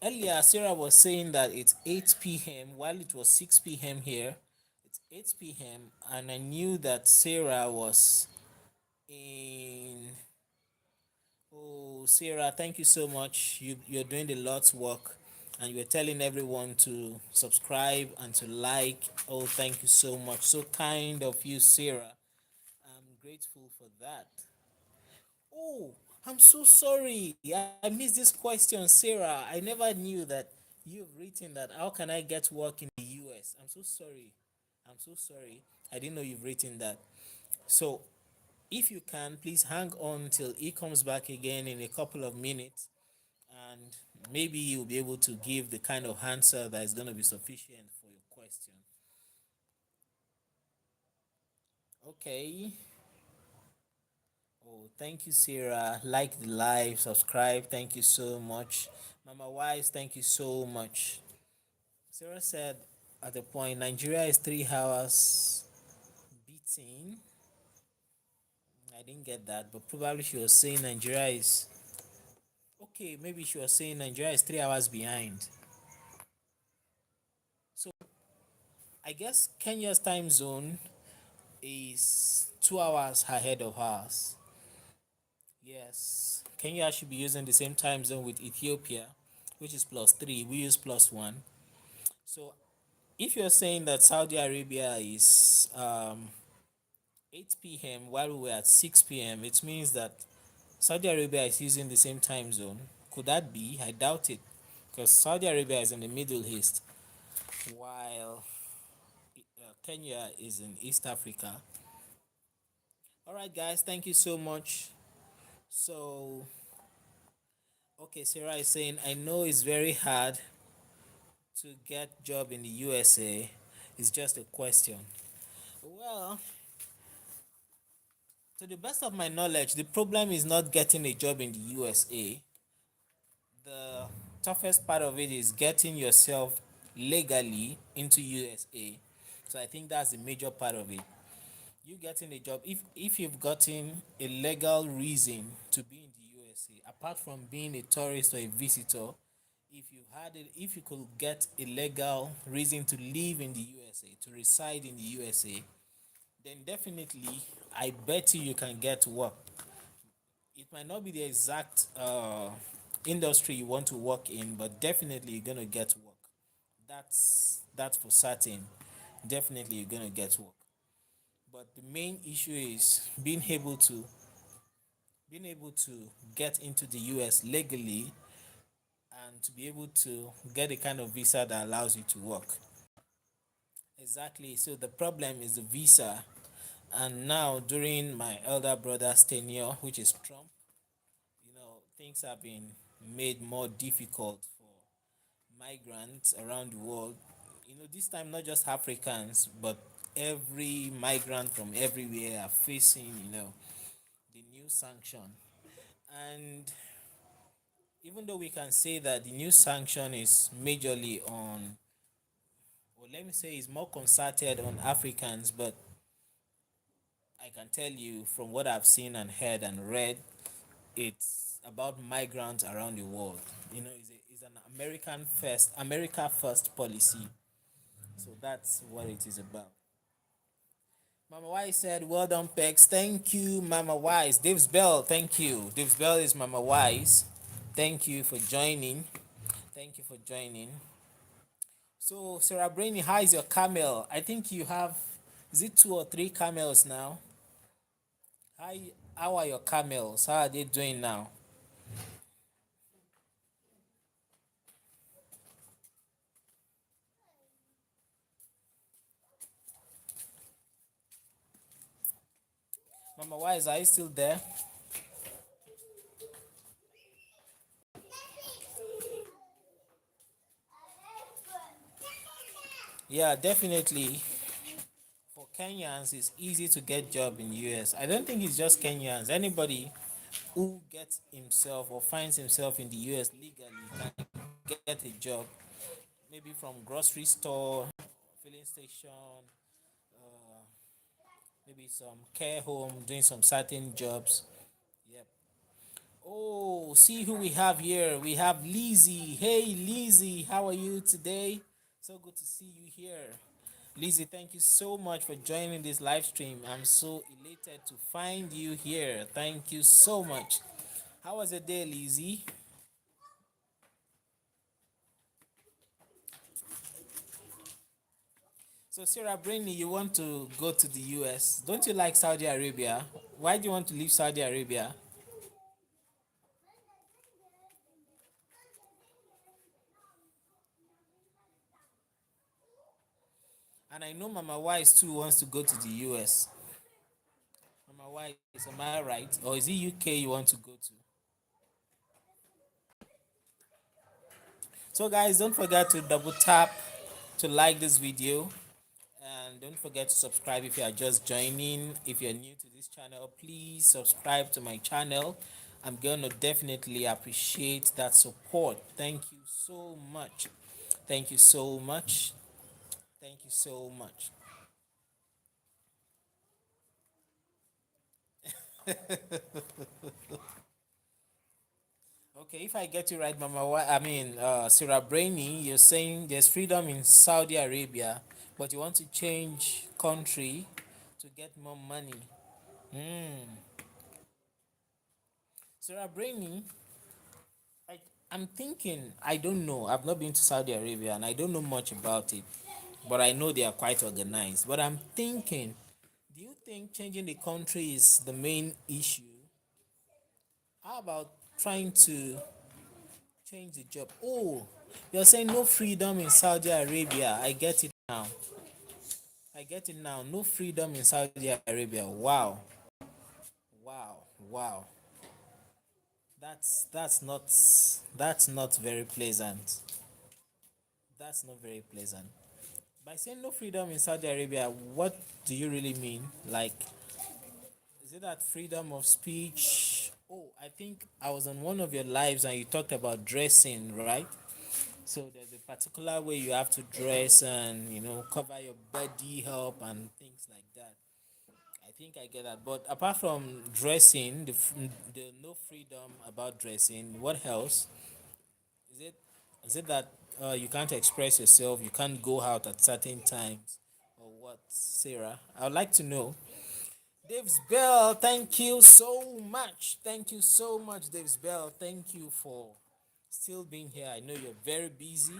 earlier Sarah was saying that it's 8 p.m. while it was 6 p.m. here. It's 8 p.m. and I knew that Sarah was in. Oh, Sarah, thank you so much. You're doing the Lord's work, and you're telling everyone to subscribe and to like. Oh, thank you so much. So kind of you, Sarah. I'm grateful for that. Oh, I'm so sorry. I missed this question, Sarah. I never knew that you've written that. How can I get work in the US? I'm so sorry. I'm so sorry. I didn't know you've written that. So, if you can, please hang on till he comes back again in a couple of minutes, and maybe you'll be able to give the kind of answer that is going to be sufficient for your question. Okay. Oh, thank you, Sarah. Like the live, subscribe. Thank you so much. Mama Wise, thank you so much. Sarah said at the point Nigeria is 3 hours beating. I didn't get that, but probably she was saying Nigeria is okay. Maybe she was saying Nigeria is 3 hours behind. So I guess Kenya's time zone is 2 hours ahead of ours. Yes, Kenya should be using the same time zone with Ethiopia, which is +3. We use +1. So if you're saying that Saudi Arabia is 8 p.m. while we were at 6 p.m., it means that Saudi Arabia is using the same time zone. Could that be? I doubt it, because Saudi Arabia is in the Middle East, while Kenya is in East Africa. All right, guys, thank you so much. So, okay, Sarah is saying, I know it's very hard to get job in the USA. It's just a question. Well, to the best of my knowledge, the problem is not getting a job in the USA. The toughest part of it is getting yourself legally into USA. So I think that's the major part of it. you getting a job, if you've gotten a legal reason to be in the USA, apart from being a tourist or a visitor, if you could get a legal reason to live in the USA, to reside in the USA, then definitely I bet you can get work. It might not be the exact industry you want to work in, but definitely you're gonna get work. That's for certain. Definitely you're gonna get work. But the main issue is being able to get into the US legally and to be able to get a kind of visa that allows you to work. Exactly. So the problem is the visa. And now during my elder brother's tenure, which is Trump, things have been made more difficult for migrants around the world. This time not just Africans, but every migrant from everywhere are facing, the new sanction. And even though we can say that the new sanction is majorly on, or let me say, is more concerted on Africans, but I can tell you from what I've seen and heard and read, it's about migrants around the world. It's an America first policy. So that's what it is about. Mama Wise said, "Well done, Pex. Thank you, Mama Wise." Dave's Bell, thank you. Dave's Bell is Mama Wise. Thank you for joining. Thank you for joining. So, Sarah Brainy, how is your camel? I think you have, is it 2 or 3 camels now? How are your camels? How are they doing now? Mama Wise, are you still there? Yeah, definitely. For Kenyans, it's easy to get job in US. I don't think it's just Kenyans. Anybody who gets himself or finds himself in the US legally can get a job, maybe from grocery store, filling station, maybe some care home, doing some certain jobs. Yep. Oh, see who we have here. We have Lizzie. Hey, Lizzie, how are you today? So good to see you here. Lizzie, thank you so much for joining this live stream. I'm so elated to find you here. Thank you so much. How was the day, Lizzie? So, Sarah Brainy, you want to go to the US. Don't you like Saudi Arabia? Why do you want to leave Saudi Arabia? And I know Mama Wise too wants to go to the US. Mama Wise, am I right? Or is it UK you want to go to? So, guys, don't forget to double tap to like this video. And don't forget to subscribe if you are just joining. If you're new to this channel, please subscribe to my channel. I'm going to definitely appreciate that support. Thank you so much. Thank you so much. Thank you so much. Okay, if I get you right, Mama, Sarah Brainy, you're saying there's freedom in Saudi Arabia, but you want to change country to get more money. Sarah Brainy, I, I'm thinking, I don't know. I've not been to Saudi Arabia and I don't know much about it, but I know they are quite organized. But I'm thinking, do you think changing the country is the main issue? How about trying to change the job? Oh, you're saying no freedom in Saudi Arabia. I get it now. I get it now. No freedom in Saudi Arabia. Wow. Wow. Wow. That's not very pleasant. That's not very pleasant. By saying no freedom in Saudi Arabia, what do you really mean? Like, is it that freedom of speech? Oh, I think I was on one of your lives and you talked about dressing, right? So there's a particular way you have to dress and, cover your body help and things like that. I think I get that. But apart from dressing, the no freedom about dressing, what else? Is it is it that you can't express yourself, you can't go out at certain times, or what, Sarah? I would like to know. Dave's Bell, thank you so much. Thank you so much, Dave's Bell. Thank you for still being here. I know you're very busy,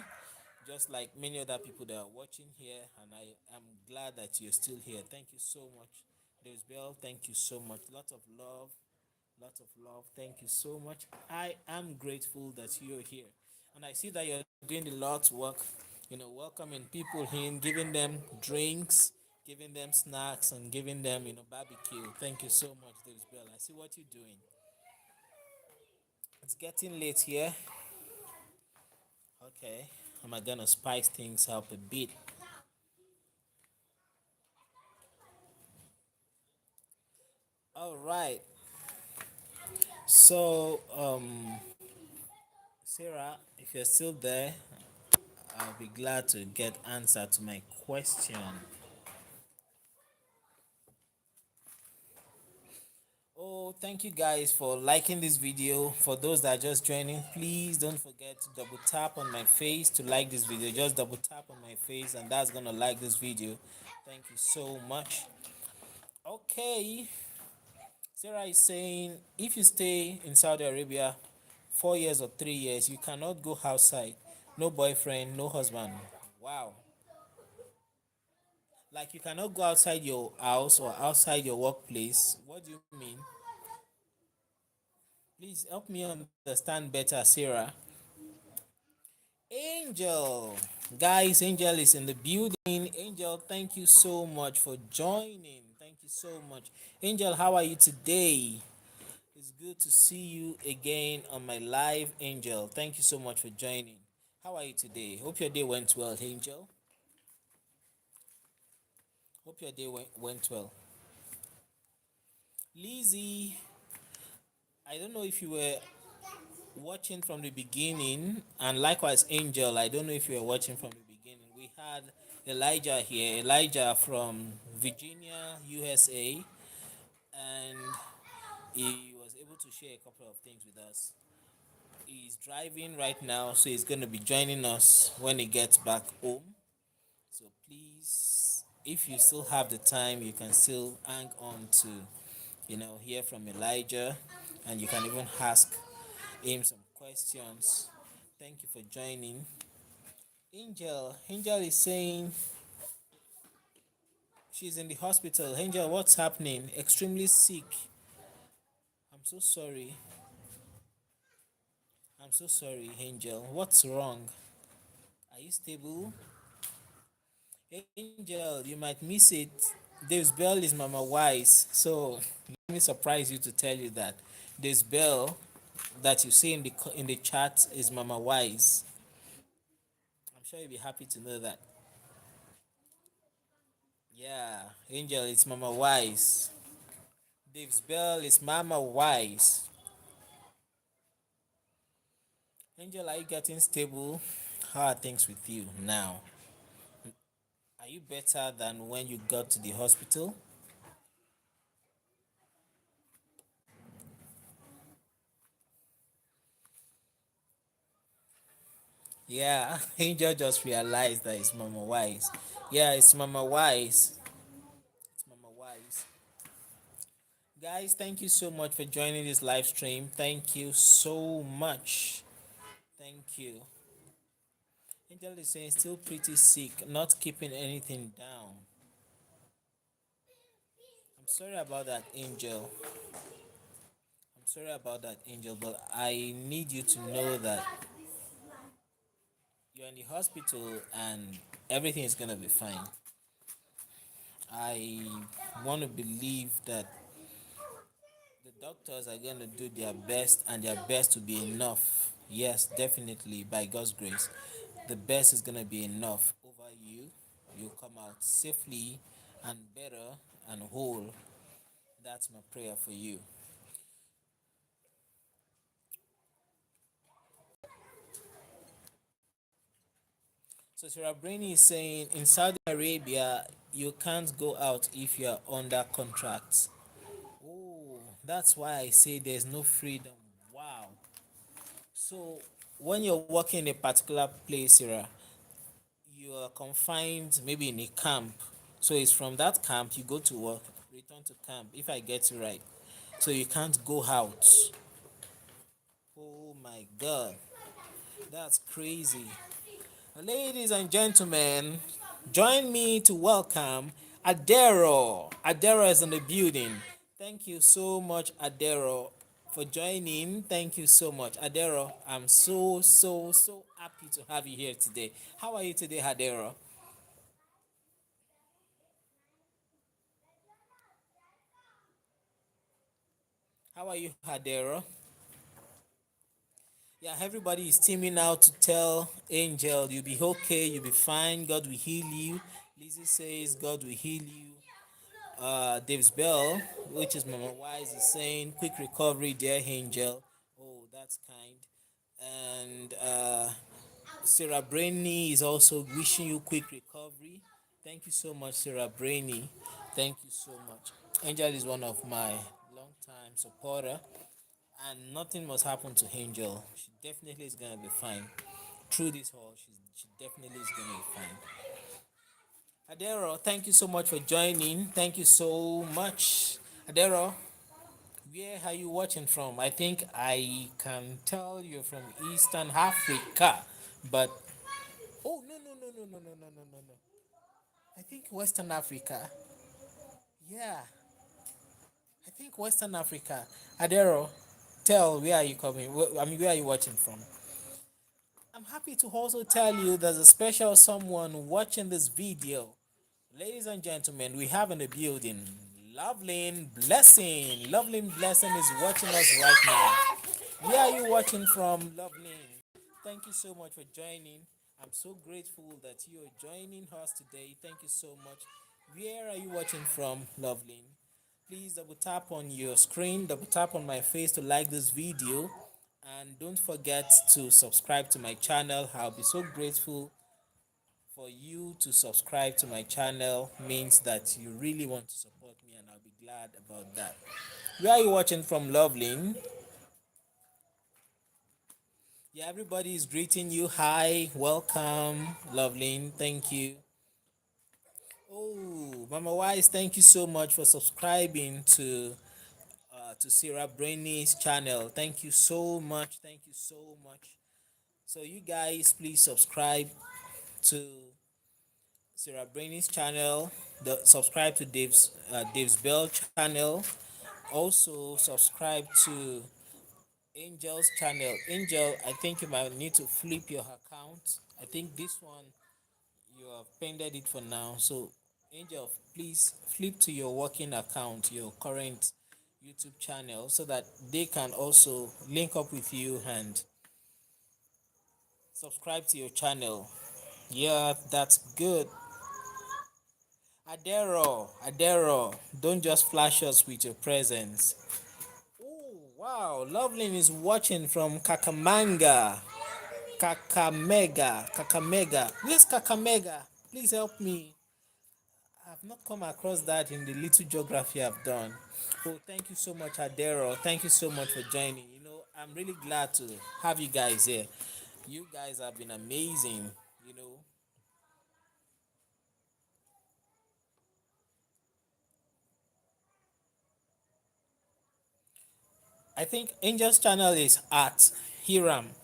just like many other people that are watching here, and I am glad that you're still here. Thank you so much, Dave's Bell. Thank you so much. Lot of love, lot of love. Thank you so much. I am grateful that you're here, and I see that you're doing the Lord's work. Welcoming people in, giving them drinks, giving them snacks, and giving them barbecue. Thank you so much, Dave's Bell. I see what you're doing. It's getting late here. Okay, am I gonna spice things up a bit? All right. So, Sarah, if you're still there, I'll be glad to get answer to my question. Oh, thank you guys for liking this video. For those that are just joining, please don't forget to double tap on my face to like this video. Just double tap on my face, and that's gonna like this video. Thank you so much. Okay, Sarah is saying if you stay in Saudi Arabia 4 years or 3 years, you cannot go outside. No boyfriend, no husband. Wow. Like you cannot go outside your house or outside your workplace. What do you mean? Please help me understand better, Sarah. Angel. Guys, Angel is in the building. Angel, thank you so much for joining. Thank you so much. Angel, how are you today? It's good to see you again on my live, Angel. Thank you so much for joining. How are you today? Hope your day went well, Angel. Hope your day went well. Lizzie, I don't know if you were watching from the beginning, and likewise, Angel, I don't know if you were watching from the beginning. We had Elijah here, Elijah from Virginia, USA, and he was able to share a couple of things with us. He's driving right now, so he's going to be joining us when he gets back home. So please, if you still have the time, you can still hang on to, hear from Elijah, and you can even ask him some questions. Thank you for joining. Angel is saying she's in the hospital. Angel, what's happening? Extremely sick. I'm so sorry. I'm so sorry, Angel. What's wrong? Are you stable? Angel, you might miss it. Dave's Bell is Mama Wise. So let me surprise you to tell you that Dave's Bell that you see in the chat is Mama Wise. I'm sure you'll be happy to know that. Yeah, Angel, it's Mama Wise. Dave's Bell is Mama Wise. Angel, are you getting stable? How are things with you now? Are you better than when you got to the hospital? Yeah, Angel just realized that it's Mama Wise. Yeah, it's Mama Wise. It's Mama Wise. Guys, thank you so much for joining this live stream. Thank you so much. Thank you. Angel is saying still pretty sick, not keeping anything down. I'm sorry about that, Angel. I'm sorry about that, Angel, but I need you to know that you're in the hospital and everything is gonna be fine. I want to believe that the doctors are gonna do their best and their best to be enough. Yes, definitely, by God's grace, the best is gonna be enough over you. You come out safely and better and whole. That's my prayer for you. So Sarah Brainy is saying in Saudi Arabia you can't go out if you're under contract. Oh, that's why I say there's no freedom. Wow. So when you're working in a particular place, Sarah, you are confined maybe in a camp. So it's from that camp you go to work, return to camp, if I get it right. So you can't go out. Oh my god, that's crazy. Ladies and gentlemen, join me to welcome Adero. Adero is in the building. Thank you so much, Adero, for joining. Thank you so much, Adero. I'm so happy to have you here today. How are you today, Adero? How are you, Adero? Yeah, everybody is teaming out to tell Angel you'll be okay, you'll be fine, God will heal you. Lizzie says God will heal you. Dave's Bell, which is Mama Wise, is saying quick recovery, dear Angel. Oh, that's kind. And Sarah Brainy is also wishing you quick recovery. Thank you so much, Sarah Brainy. Thank you so much. Angel is one of my long time supporter, and nothing must happen to Angel. She definitely is gonna be fine. Through this whole, she definitely is gonna be fine. Adero, thank you so much for joining. Thank you so much. Adero, where are you watching from? I think I can tell you're from Eastern Africa, but oh no. I think Western Africa. Yeah, I think Western Africa. Adero, tell where are you coming? I mean, where are you watching from? I'm happy to also tell you there's a special someone watching this video. Ladies and gentlemen, we have in the building Loveline Blessing. Loveline Blessing is watching us right now. Where are you watching from, Loveline? Thank you so much for joining. I'm so grateful that you are joining us today. Thank you so much. Where are you watching from, Loveline? Please double tap on your screen, double tap on my face to like this video, and don't forget to subscribe to my channel. I'll be so grateful for you to subscribe to my channel. Means that you really want to support me, and I'll be glad about that. Where are you watching from, Loveling? Yeah, everybody is greeting you. Hi, welcome, Loveling. Thank you. Oh, Mama Wise, thank you so much for subscribing to Sarah Brainy's channel. Thank you so much. Thank you so much. So you guys, please subscribe to Sarah Brainy's channel. Subscribe to Dave's Bell channel. Also subscribe to Angel's channel. Angel, I think you might need to flip your account. I think this one you have pended it for now. So Angel, please flip to your working account, your current YouTube channel, so that they can also link up with you and subscribe to your channel. Yeah, that's good. Adero, don't just flash us with your presence. Oh, wow, Loveling is watching from Kakamega. Where's Kakamega? Please help me. I've not come across that in the little geography I've done. Oh, thank you so much, Adero. Thank you so much for joining. I'm really glad to have you guys here. You guys have been amazing. You know, I think Angel's channel is at Hiram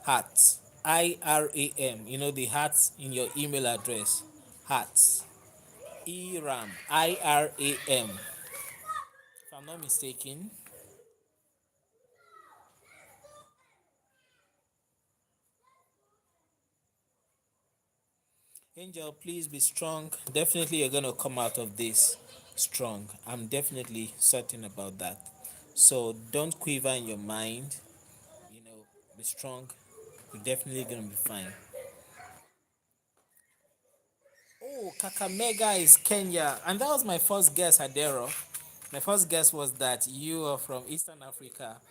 Hat, IRAM. The hats in your email address. Hats. Iram. IRAM. If I'm not mistaken. Angel, please be strong. Definitely you're gonna come out of this strong. I'm definitely certain about that. So don't quiver in your mind. Be strong. You're definitely gonna be fine. Oh, Kakamega is Kenya. And that was my first guess, Adero. My first guess was that you are from Eastern Africa.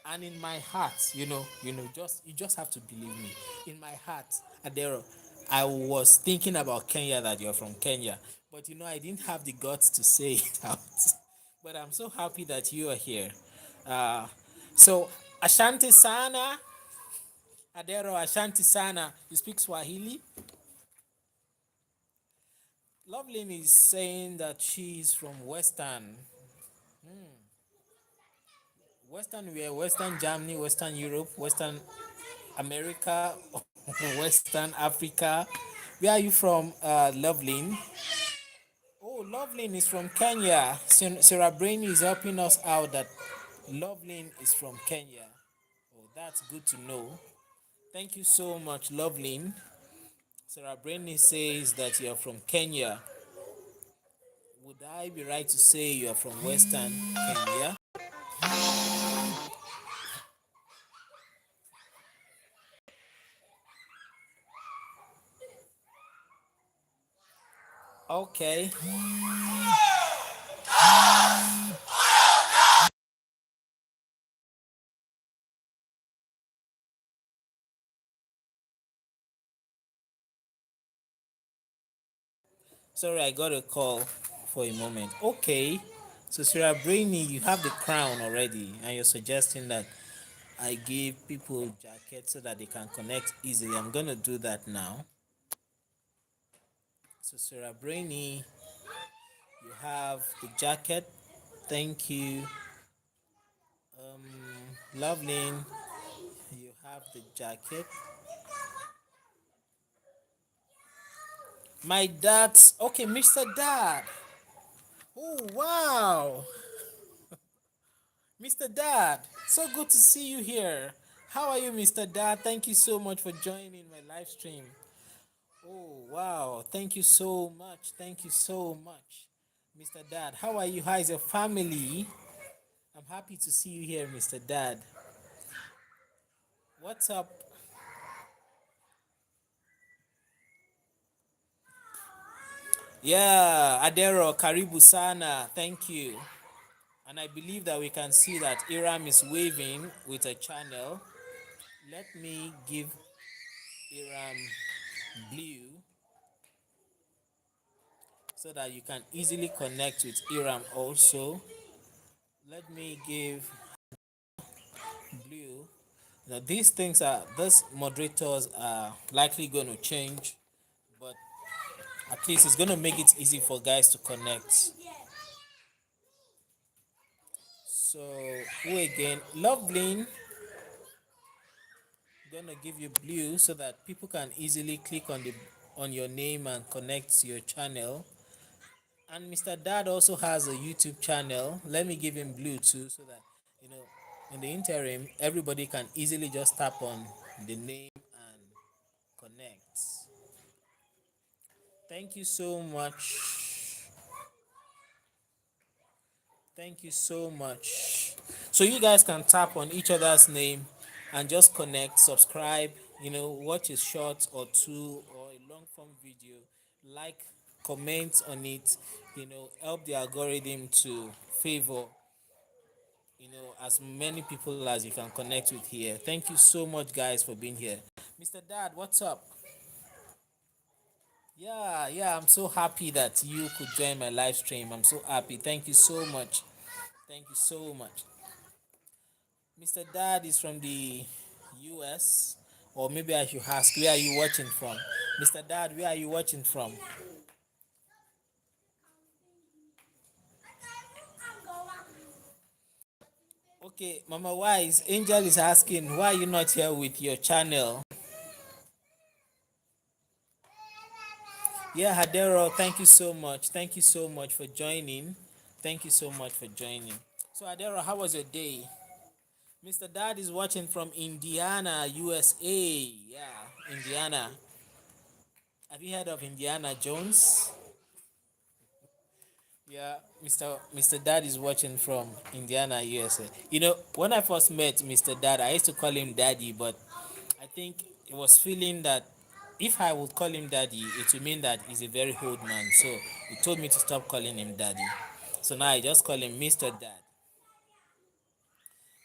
And in my heart, just you just have to believe me. In my heart, Adero, I was thinking about Kenya, that you're from Kenya, but I didn't have the guts to say it out. But I'm so happy that you are here. Uh, so, Ashanti Sana, Adero Ashanti Sana, you speak Swahili? Lovelyn is saying that she's from Western, where Western Germany, Western Europe, Western America, Western Africa. Where are you from, Lovelyn? Oh, Lovelyn is from Kenya. Sarah Brainy is helping us out that Lovelyn is from Kenya. Oh, that's good to know. Thank you so much, Lovelyn. Sarah Brainy says that you're from Kenya. Would I be right to say you are from Western Kenya? Okay. Sorry, I got a call for a moment. Okay. So, Sarah Brainy, you have the crown already, and you're suggesting that I give people jackets so that they can connect easily. I'm gonna do that now. So, Sarah Brainy, you have the jacket. Thank you. Lovelyn, you have the jacket. My dad's okay, Mr. Dad. Oh wow, Mr. Dad, so good to see you here. How are you, Mr. Dad? Thank you so much for joining my live stream. Oh wow, thank you so much. Thank you so much, Mr. Dad. How are you? How is your family? I'm happy to see you here, Mr. Dad. What's up? Yeah, Adero, Karibu Sana. Thank you. And I believe that we can see that Iram is waving with a channel. Let me give Iram blue so that you can easily connect with Iram also. Let me give blue. Now these moderators are likely going to change, but at least it's going to make it easy for guys to connect. So who again? Lovelyn, gonna give you blue so that people can easily click on your name and connect to your channel. And Mr. Dad also has a YouTube channel. Let me give him blue too so that you know in the interim everybody can easily just tap on the name and connect. Thank you so much. Thank you so much. So you guys can tap on each other's name and just connect, subscribe, watch a short or two or a long form video, like, comment on it, help the algorithm to favor, as many people as you can connect with here. Thank you so much, guys, for being here. Mr. Dad, what's up? Yeah, yeah, I'm so happy that you could join my live stream. I'm so happy. Thank you so much. Thank you so much. Mr. Dad is from the US, or maybe I should ask, where are you watching from? Mr. Dad, where are you watching from? Okay, Mama Wise, Angel is asking, why are you not here with your channel? Yeah, Hadero, thank you so much. Thank you so much for joining. Thank you so much for joining. So, Hadero, how was your day? Mr. Dad is watching from Indiana, USA. Yeah, Indiana. Have you heard of Indiana Jones? Yeah, Mr. Dad is watching from Indiana, USA. When I first met Mr. Dad, I used to call him Daddy, but I think he was feeling that if I would call him Daddy, it would mean that he's a very old man. So he told me to stop calling him Daddy. So now I just call him Mr. Dad.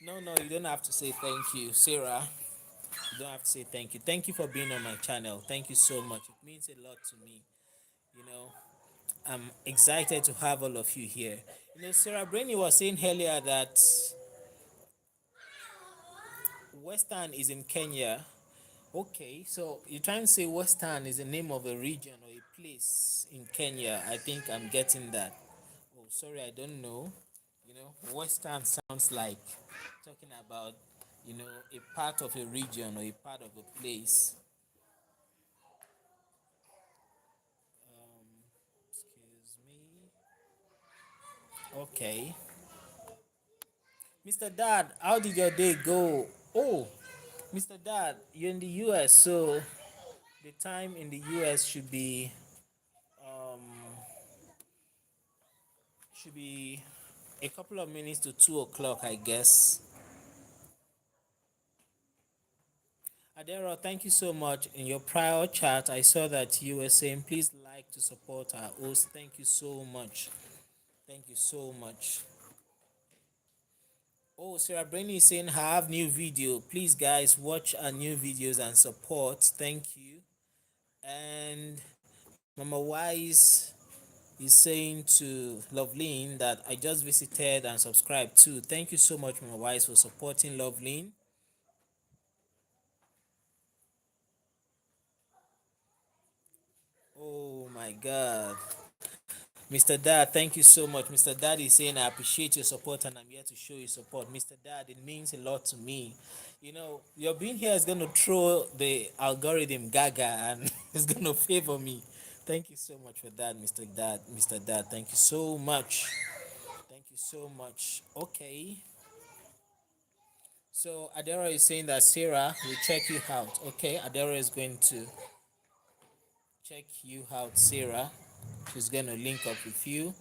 No, no, you don't have to say thank you, Sarah. You don't have to say thank you. Thank you for being on my channel. Thank you so much. It means a lot to me. You know, I'm excited to have all of you here. Sarah Brainy was saying earlier that Western is in Kenya. Okay, so you're trying to say Western is the name of a region or a place in Kenya. I think I'm getting that. Oh, sorry, I don't know. Western sounds like talking about, a part of a region or a part of a place. Excuse me. Okay. Mr. Dad, how did your day go? Oh, Mr. Dad, you're in the US, so the time in the US should be a couple of minutes to 2 o'clock, I guess. Adero, thank you so much. In your prior chat, I saw that you were saying please like to support our host. Thank you so much. Thank you so much. Oh, Sarah Brainy is saying I have new video. Please, guys, watch our new videos and support. Thank you. And Mama Wise is saying to Loveline that I just visited and subscribed too. Thank you so much, Mama Wise, for supporting Loveline. Oh my God. Mr. Dad, thank you so much. Mr. Dad is saying, I appreciate your support and I'm here to show you support. Mr. Dad, it means a lot to me. Your being here is going to throw the algorithm gaga and it's going to favor me. Thank you so much for that, Mr. Dad. Mr. Dad, thank you so much. Thank you so much. Okay. So Adera is saying that Sarah will check you out. Okay, Adera is going to check you out, Sarah. She's going to link up with you.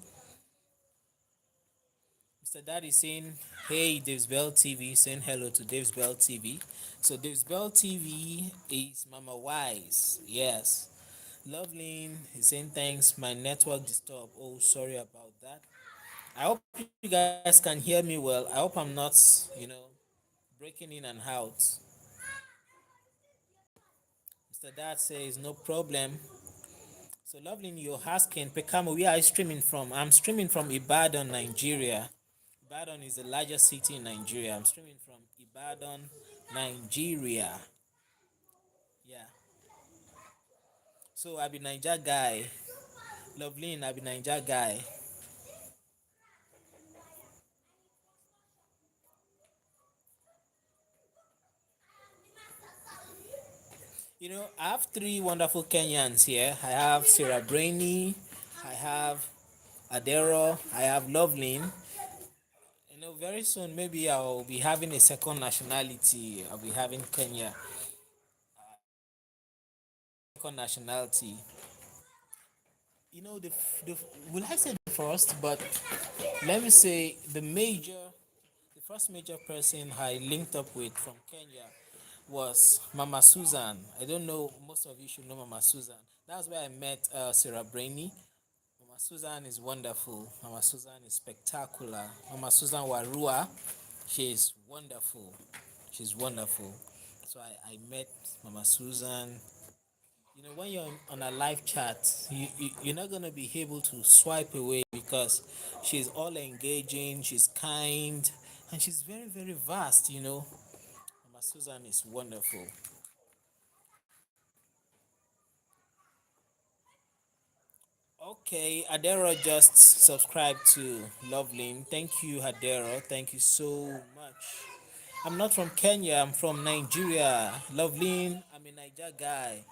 Mr. Dad is saying, hey, Dave's Bell TV, saying hello to Dave's Bell TV. So, Dave's Bell TV is Mama Wise. Yes. Loveline is saying, thanks, my network disturbed. Oh, sorry about that. I hope you guys can hear me well. I hope I'm not, you know, breaking in and out. Mr. Dad says, no problem. So, Loveline, you're asking, Pekamo, where are you streaming from? I'm streaming from Ibadan, Nigeria. Ibadan is the largest city in Nigeria. I'm streaming from Ibadan, Nigeria. Yeah. So I be Niger guy. Loveline, I be Niger guy. I have three wonderful Kenyans here. I have Sarah Brainy, I have Adero, I have Loveline. Very soon maybe I'll be having a second nationality. I'll be having Kenya second nationality. The will I say the first, but let me say the first major person I linked up with from Kenya was Mama Susan. I don't know, most of you should know Mama Susan. That's where I met Sarah Brainy. Mama Susan is wonderful. Mama Susan is spectacular. Mama Susan Warua, she is wonderful. She's wonderful. So I met Mama Susan. When you're on a live chat, you're not going to be able to swipe away because she's all engaging, she's kind, and she's very, very vast. Mama Susan is wonderful. Okay, Adero just subscribed to Loveline. Thank you, Adero. Thank you so much. I'm not from Kenya, I'm from Nigeria. Loveline, I'm a Niger guy.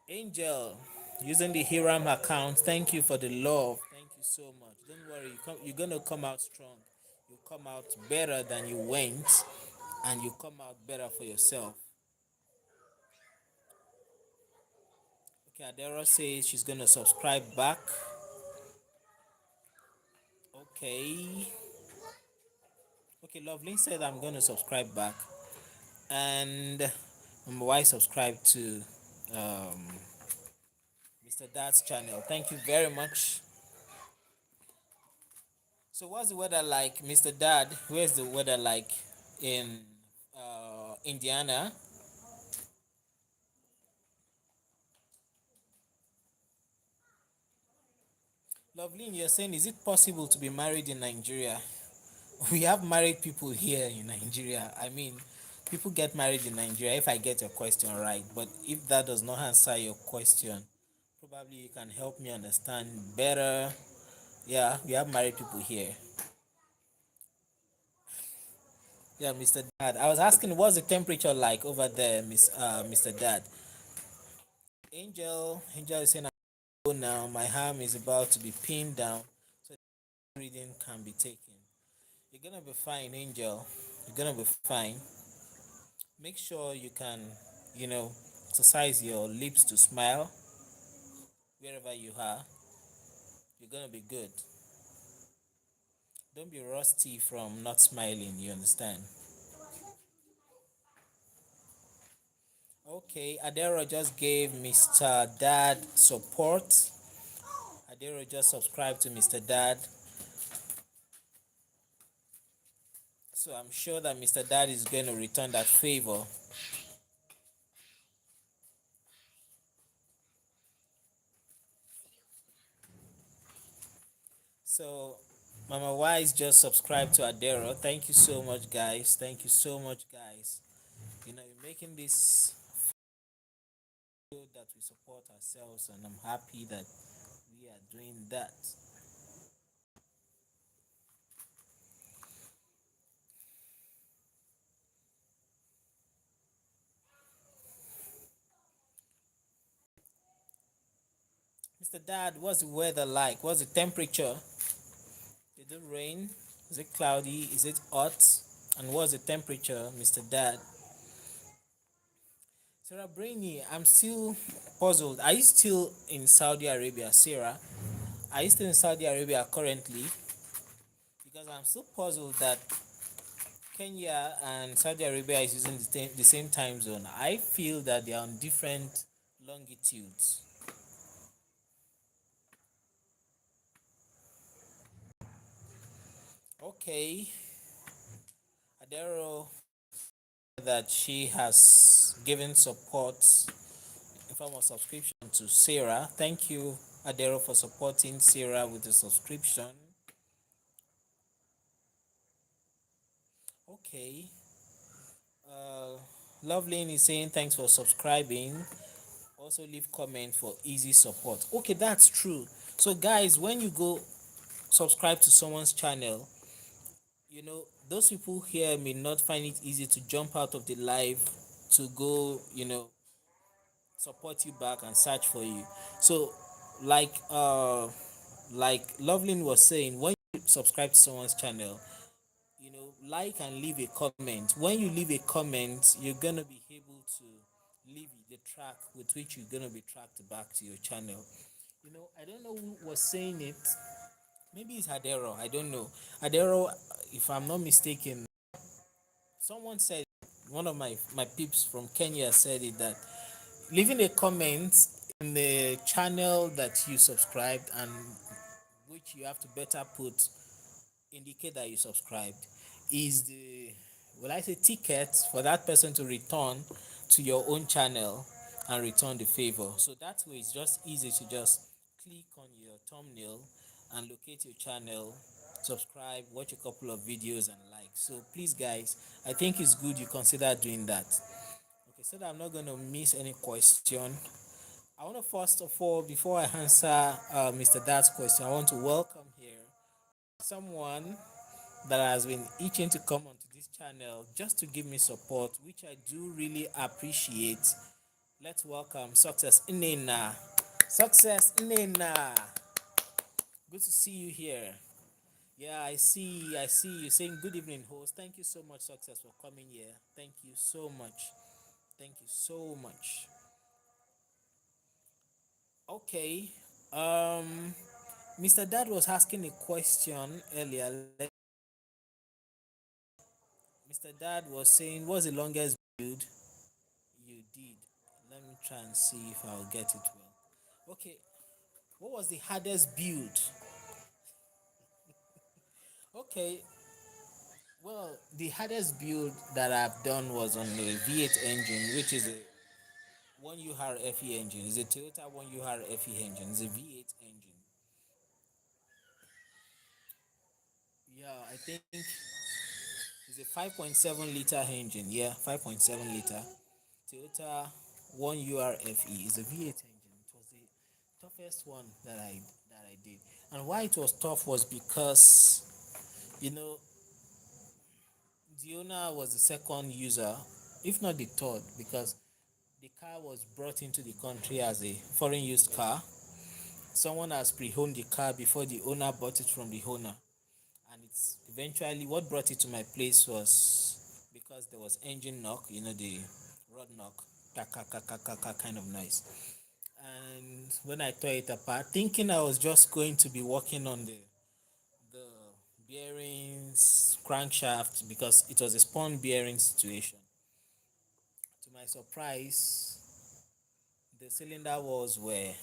Angel, using the Hiram account, thank you for the love. Thank you so much. Don't worry, you're gonna come out strong. You come out better than you went, and you come out better for yourself. Okay, Adera says she's gonna subscribe back. Okay. Okay, Loveling said I'm gonna subscribe back, and my wife subscribed to um, Mr. Dad's channel. Thank you very much. So, what's the weather like, Mr. Dad? Where's the weather like in Indiana? Loveline, you're saying, is it possible to be married in Nigeria? We have married people here in Nigeria. I mean, people get married in Nigeria, if I get your question right. But if that does not answer your question, probably you can help me understand better. Yeah, we have married people here. Yeah, Mr. Dad. I was asking, what's the temperature like over there, Mr. Dad? Angel is saying, "Oh, now my arm is about to be pinned down, so the reading can be taken." You're gonna be fine, Angel. You're gonna be fine. Make sure you can, you know, exercise your lips to smile wherever you are. You're gonna be good. Don't be rusty from not smiling. You understand? Okay, Adero just gave Mr. Dad support. Adero just subscribed to Mr. Dad. So I'm sure that Mr. Dad is going to return that favor. So Mama Wise just subscribed to Adero. Thank you so much, guys. Thank you so much, guys. You know, you're making this so that we support ourselves, and I'm happy that we are doing that. Mr. Dad, what's the weather like? What's the temperature? Did it rain? Is it cloudy? Is it hot? And what's the temperature, Mr. Dad? Sarah Brainy, I'm still puzzled. Are you still in Saudi Arabia, Sarah? Are you still in Saudi Arabia currently? Because I'm still puzzled that Kenya and Saudi Arabia is using the same time zone. I feel that they are on different longitudes. Okay, Adero, that she has given support in form of subscription to Sarah. Thank you, Adero, for supporting Sarah with the subscription. Okay. Uh, Loveline is saying thanks for subscribing. Also leave comment for easy support. Okay, that's true. So guys, when you go subscribe to someone's channel, you know, those people here may not find it easy to jump out of the live to go, you know, support you back and search for you. So like Loveline was saying, when you subscribe to someone's channel, you know, like and leave a comment. When you leave a comment, you're gonna be able to leave the track with which you're gonna be tracked back to your channel. You know, I don't know who was saying it. Maybe it's Adero. I don't know. Adero, if I'm not mistaken, someone said, one of my peeps from Kenya said it, that leaving a comment in the channel that you subscribed, and which you have to better put indicate that you subscribed, is the, will I say, ticket for that person to return to your own channel and return the favor. So that way it's just easy to just click on your thumbnail and locate your channel, subscribe, watch a couple of videos and like. So please guys, I think it's good you consider doing that. Okay, so that I'm not going to miss any question, I want to first of all, before I answer Mr. Dad's question, I want to welcome here someone that has been itching to come onto this channel just to give me support, which I do really appreciate. Let's welcome Success Nena. Success Nena. Good to see you here. Yeah, I see you saying good evening, host. Thank you so much, Success, for coming here. Thank you so much. Thank you so much. Okay. Um, Mr. Dad was asking a question earlier. Mr. Dad was saying, what's the longest build you did? Let me try and see if I'll get it well. Okay, what was the hardest build? Okay, well, the hardest build that I've done was on the V8 engine, which is a 1UR FE engine. It's a Toyota 1UR FE engine. It's a V8 engine. Yeah, I think it's a 5.7 liter engine. Yeah, 5.7 liter. Toyota 1URFE is a V8 engine. It was the toughest one that I did. And why it was tough was because you know the owner was the second user, if not the third, because the car was brought into the country as a foreign used car. Someone has pre-owned the car before the owner bought it from the owner, and it's eventually what brought it to my place was because there was engine knock, the rod knock, kind of noise. And when I tore it apart, thinking I was just going to be working on the bearings, crankshaft, because it was a spun bearing situation. To my surprise, the cylinder walls were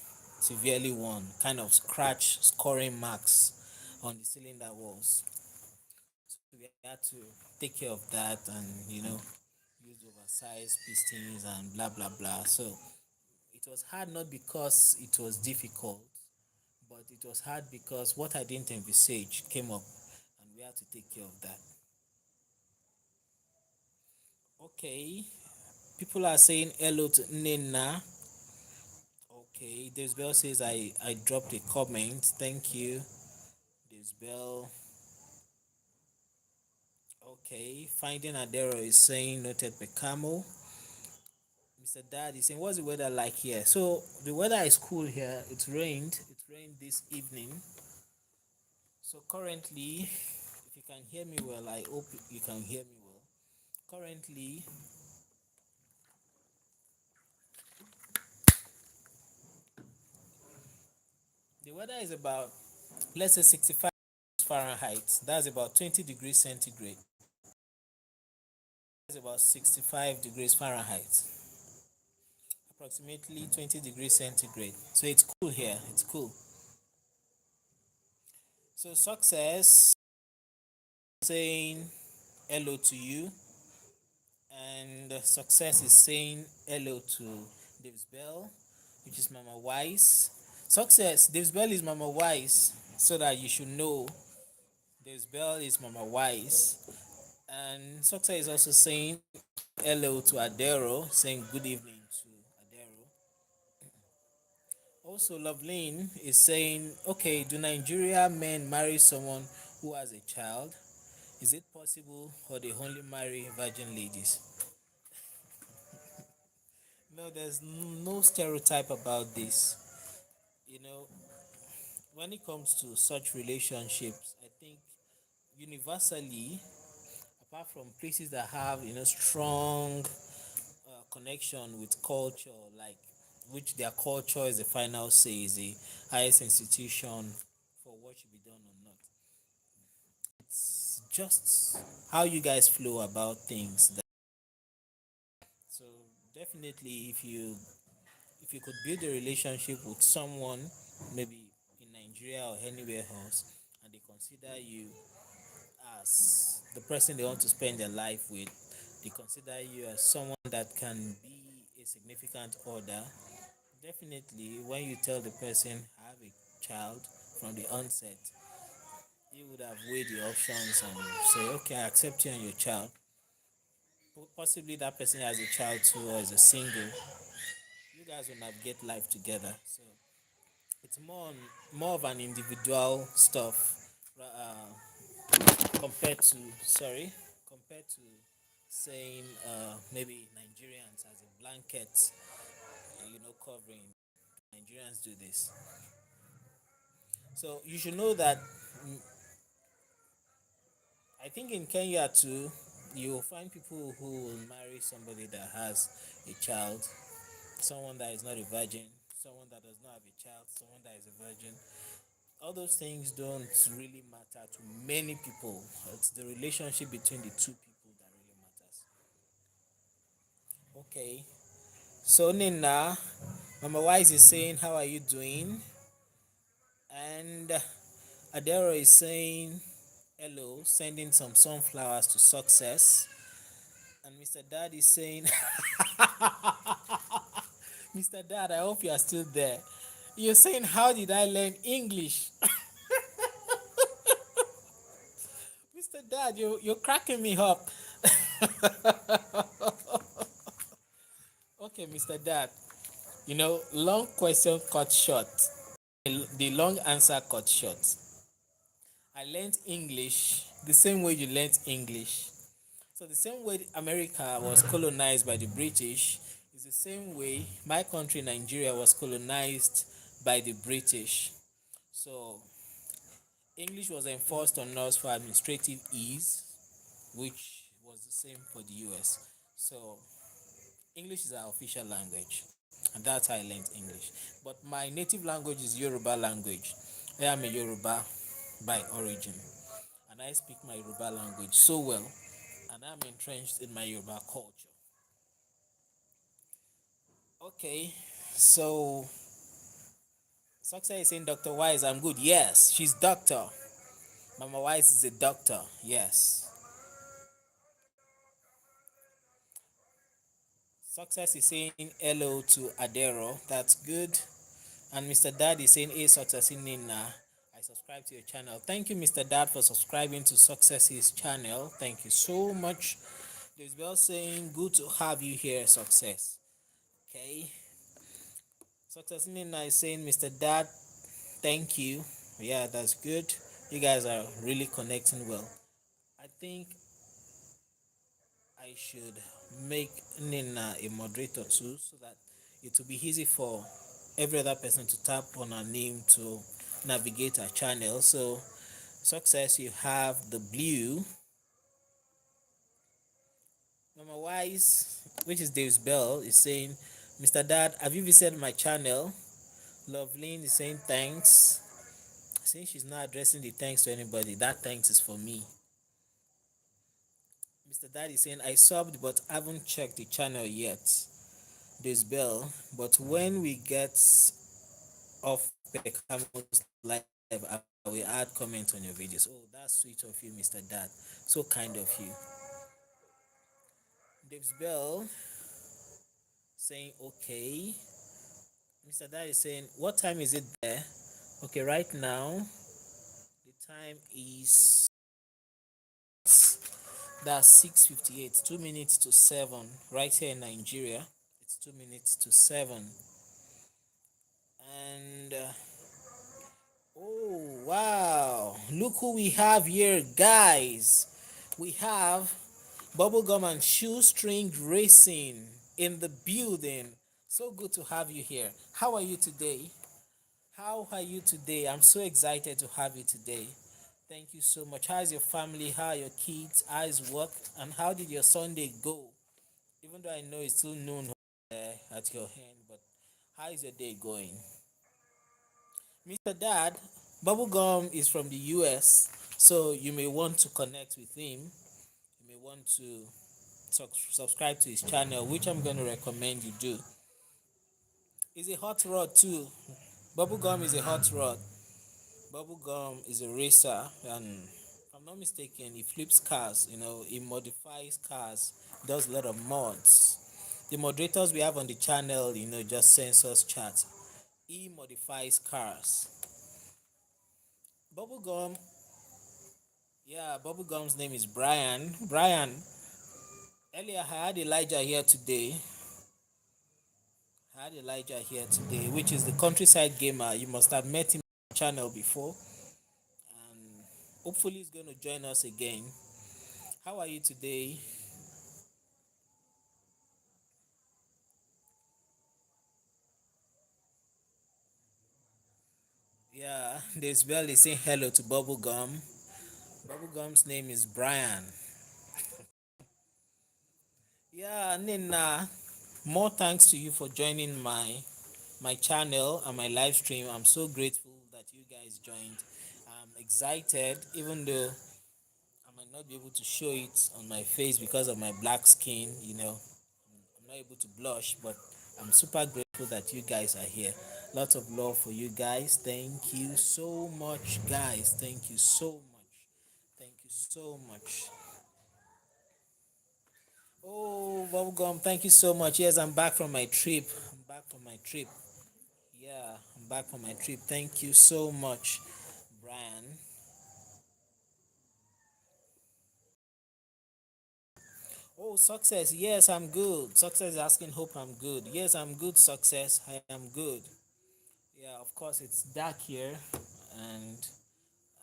severely worn, kind of scratch scoring marks on the cylinder walls. So we had to take care of that and use oversized pistons and blah blah blah. So it was hard not because it was difficult, but it was hard because what I didn't envisage came up and we had to take care of that. Okay, people are saying hello to Nina. Okay, Desbel says I dropped a comment. Thank you, Desbel. Okay, Finding Adero is saying noted Pekamo. Mr. Dad is saying what's the weather like here? So the weather is cool here. It rained. It rained this evening. So currently, if you can hear me well, I hope you can hear me well. Currently, the weather is about, let's say, 65 Fahrenheit. That's about 20 degrees centigrade. That's about 65 degrees Fahrenheit. Approximately 20 degrees centigrade. So it's cool here. It's cool. So success saying hello to you, and success is saying hello to Dave's Bell, which is Mama Wise. Success, Dave's Bell is Mama Wise, so that you should know Dave's Bell is Mama Wise. And Success is also saying hello to Adero, saying good evening to Adero. Also, Loveline is saying, okay, do Nigeria men marry someone who has a child? Is it possible, or they only marry virgin ladies? No, there's no stereotype about this. You know, when it comes to such relationships, I think universally, apart from places that have strong connection with culture, like which their culture is the final say, is the highest institution for what should be done or not. It's just how you guys flow about things. So definitely, if you could build a relationship with someone, maybe in Nigeria or anywhere else, and they consider you as the person they want to spend their life with, they consider you as someone that can be a significant other, definitely when you tell the person have a child from the onset, you would have weighed the options and say, okay, I accept you and your child. Possibly that person has a child too or is a single. You guys will navigate life together. So it's more of an individual stuff, compared to sorry compared to saying maybe Nigerians as a blanket, covering. Nigerians do this. So you should know that, mm, I think in Kenya too, you will find people who will marry somebody that has a child, someone that is not a virgin, someone that does not have a child, someone that is a virgin. All those things don't really matter to many people. It's the relationship between the two people that really matters. Okay. So Nina, Mama Wise is saying, how are you doing? And Adero is saying hello, sending some sunflowers to success. And Mr. Dad is saying, Mr. Dad, I hope you are still there. You're saying, how did I learn English? Dad, you're cracking me up. Okay, Mr. Dad. Long question cut short. The long answer cut short. I learned English the same way you learned English. So the same way America was colonized by the British is the same way my country Nigeria was colonized by the British. So English was enforced on us for administrative ease, which was the same for the US. So English is our official language, and that's how I learned English. But my native language is Yoruba language. I am a Yoruba by origin, and I speak my Yoruba language so well, and I'm entrenched in my Yoruba culture. Okay, so Success is saying Dr. Wise, I'm good. Yes, she's doctor. Mama Wise is a doctor. Yes. Success is saying hello to Adero. That's good. And Mr. Dad is saying, hey, Success in Nina. I subscribe to your channel. Thank you, Mr. Dad, for subscribing to Success's channel. Thank you so much. There's Bell saying, good to have you here, Success. Okay. Success in Nina is saying, Mr. Dad, thank you. Yeah, that's good. You guys are really connecting well. I think I should make Nina a moderator too so that it will be easy for every other person to tap on her name to navigate her channel. So, Success, you have the blue. Mama Wise, which is Dave's Bell, is saying, Mr. Dad, have you visited my channel? Loveline is saying thanks. Saying she's not addressing the thanks to anybody. That thanks is for me. Mr. Dad is saying, I subbed but haven't checked the channel yet. This bell, but when we get off Pekamo's live, I will add comment on your videos. Oh, that's sweet of you, Mr. Dad. So kind of you. Dave's Bell saying okay. Mr. Dad is saying, what time is it there? Okay, right now the time is that's 6:58, 2 minutes to 7 right here in Nigeria. It's 2 minutes to 7. And oh, wow. Look who we have here, guys. We have Bubblegum and Shoestring Racing in the building. So good to have you here. How are you today? How are you today? I'm so excited to have you today. Thank you so much. How's your family? How are your kids? How's work? And how did your Sunday go? Even though I know it's still noon at your hand, but how is your day going? Mr. Dad, Bubblegum is from the US, so you may want to connect with him. You may want to subscribe to his channel, which I'm going to recommend you do. He's a hot rod too. Bubblegum is a hot rod. Bubblegum is a racer, and if I'm not mistaken, he flips cars, he modifies cars, does a lot of mods. The moderators we have on the channel, just sensors chat. He modifies cars. Bubblegum, yeah, Bubblegum's name is Brian. Brian, earlier I had Elijah here today. Which is the countryside gamer. You must have met him on the channel before. And hopefully he's going to join us again. How are you today? Yeah, this bell is saying hello to Bubblegum. Bubblegum's name is Brian. Yeah, Nina, more thanks to you for joining my channel and my live stream. I'm so grateful that you guys joined. I'm excited, even though I might not be able to show it on my face because of my black skin. I'm not able to blush, but I'm super grateful that you guys are here. Lots of love for you guys. Thank you so much, guys. Thank you so much. Thank you so much. Oh, Bubblegum, thank you so much. Yes, I'm back from my trip. Yeah, I'm back from my trip. Thank you so much, Brian. Oh, success. Yes, I'm good. Success is asking, hope I'm good. Yes, I'm good, success. I am good. Yeah, of course, it's dark here, and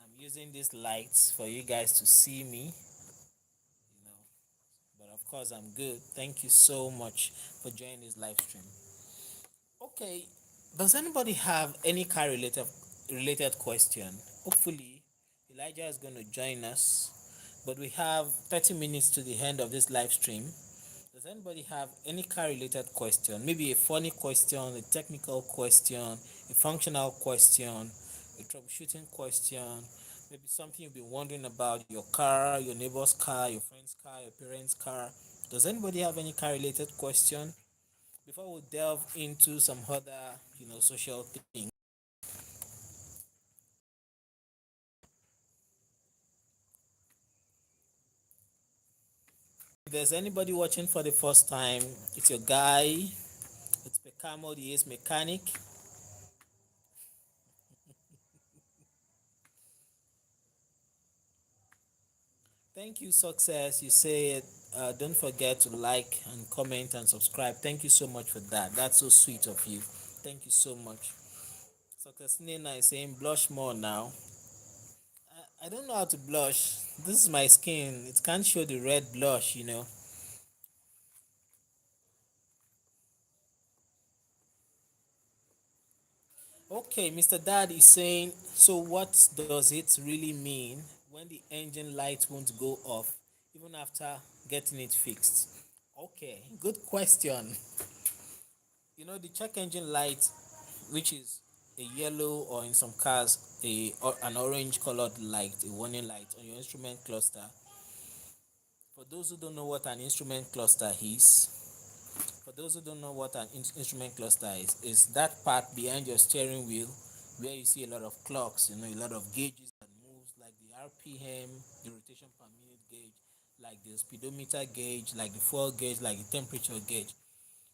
I'm using these lights for you guys to see me, you know. But of course, I'm good. Thank you so much for joining this live stream. Okay, does anybody have any car related question? Hopefully, Elijah is going to join us, but we have 30 minutes to the end of this live stream. Does anybody have any car related question? Maybe a funny question, a technical question, a functional question, a troubleshooting question, maybe something you've been wondering about your car, your neighbor's car, your friend's car, your parents' car. Does anybody have any car related question? Before we delve into some other, social things. If there's anybody watching for the first time, it's your guy, it's Pekamo, the Ace Mechanic. Thank you, success. You say it. Don't forget to like and comment and subscribe. Thank you so much for that. That's so sweet of you. Thank you so much. Success Nina is saying blush more now. I don't know how to blush. This is my skin. It can't show the red blush. Okay, Mr. Dad is saying, so what does it really mean when the engine light won't go off even after getting it fixed? Okay, good question. The check engine light, which is a yellow or in some cars an orange colored light, a warning light on your instrument cluster. For those who don't know what an instrument cluster is, for those who don't know what an instrument cluster is that part behind your steering wheel where you see a lot of clocks, a lot of gauges that moves like the RPM, the rotation per minute gauge, like the speedometer gauge, like the fuel gauge, like the temperature gauge.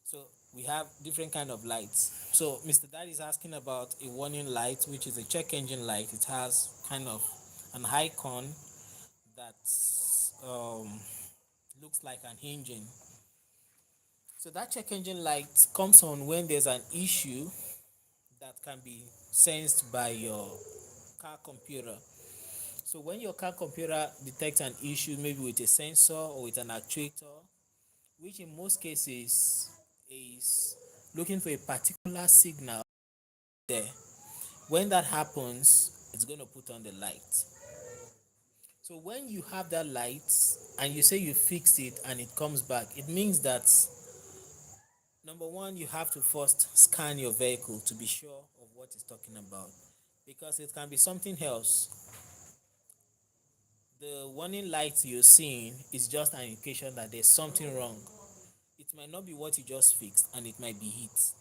So we have different kind of lights. So Mr. Dad is asking about a warning light, which is a check engine light. It has kind of an icon that looks like an engine. So that check engine light comes on when there's an issue that can be sensed by your car computer. So when your car computer detects an issue, maybe with a sensor or with an actuator, which in most cases is looking for a particular signal there. When that happens, it's going to put on the light. So when you have that light and you say you fixed it and it comes back, it means that number one, you have to first scan your vehicle to be sure of what it's talking about, because it can be something else. The warning light you're seeing is just an indication that there's something wrong. It might not be what you just fixed and it might be heat.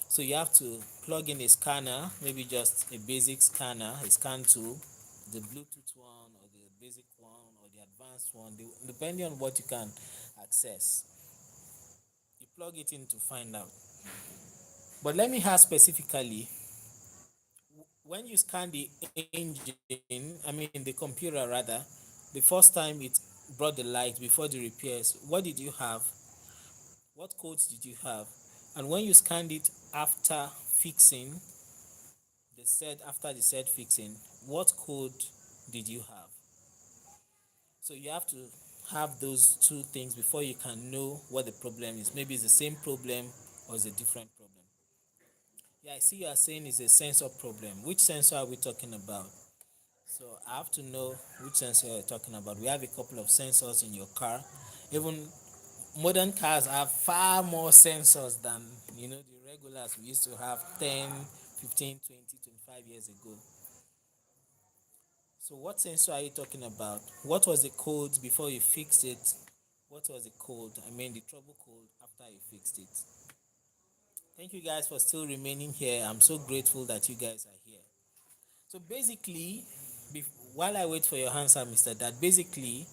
So you have to plug in a scanner, maybe just a basic scanner, a scan tool, the Bluetooth one or the basic one or the advanced one, depending on what you can access. You plug it in to find out. But let me ask specifically, when you scan the the computer rather, the first time it brought the light before the repairs, what did you have? What codes did you have? And when you scanned it after fixing, after the said fixing, what code did you have? So you have to have those two things before you can know what the problem is. Maybe it's the same problem or it's a different problem. Yeah, I see you are saying it's a sensor problem. Which sensor are we talking about? So I have to know which sensor you're talking about. We have a couple of sensors in your car. Even modern cars have far more sensors than the regulars we used to have 10, 15, 20, 25 years ago. So what sensor are you talking about? What was the code before you fixed it? What was the code? The trouble code after you fixed it. Thank you guys for still remaining here. I'm so grateful that you guys are here. So basically, while I wait for your answer, Mr. Dad, basically,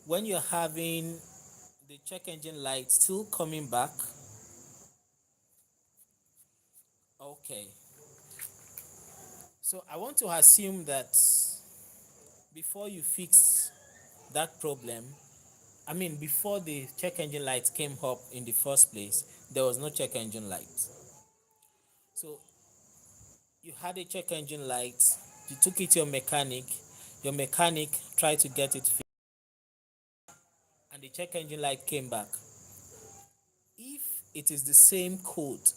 when you're having the check engine light still coming back, okay. So I want to assume that before you fix that problem I mean, before the check engine lights came up in the first place, there was no check engine lights. So you had a check engine light, you took it to your mechanic tried to get it fixed, and the check engine light came back. If it is the same code,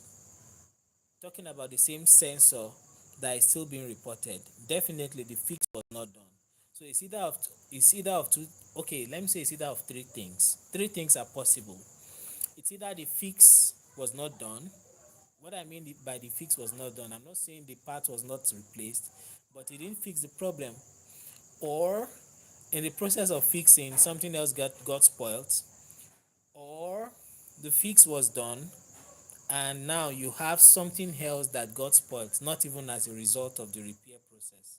talking about the same sensor that is still being reported, definitely the fix was not done. So it's either of two. Okay, let me say it's either of three things. Three things are possible. It's either the fix was not done. What I mean by the fix was not done, I'm not saying the part was not replaced, but it didn't fix the problem. Or in the process of fixing, something else got spoiled. Or the fix was done and now you have something else that got spoiled, not even as a result of the repair process.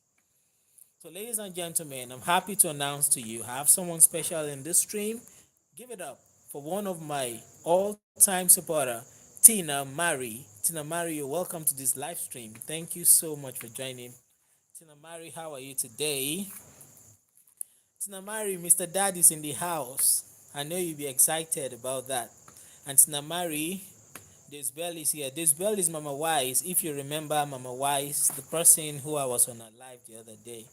So, ladies and gentlemen, I'm happy to announce to you I have someone special in this stream. Give it up for one of my all-time supporter, Tina Mari. Tina Mari, you're welcome to this live stream. Thank you so much for joining. Tina Mari, how are you today? Tina Mari, Mr. Dad is in the house. I know you'll be excited about that. And Tina Mari, this bell is here. This bell is Mama Wise. If you remember Mama Wise, the person who I was on a live the other day.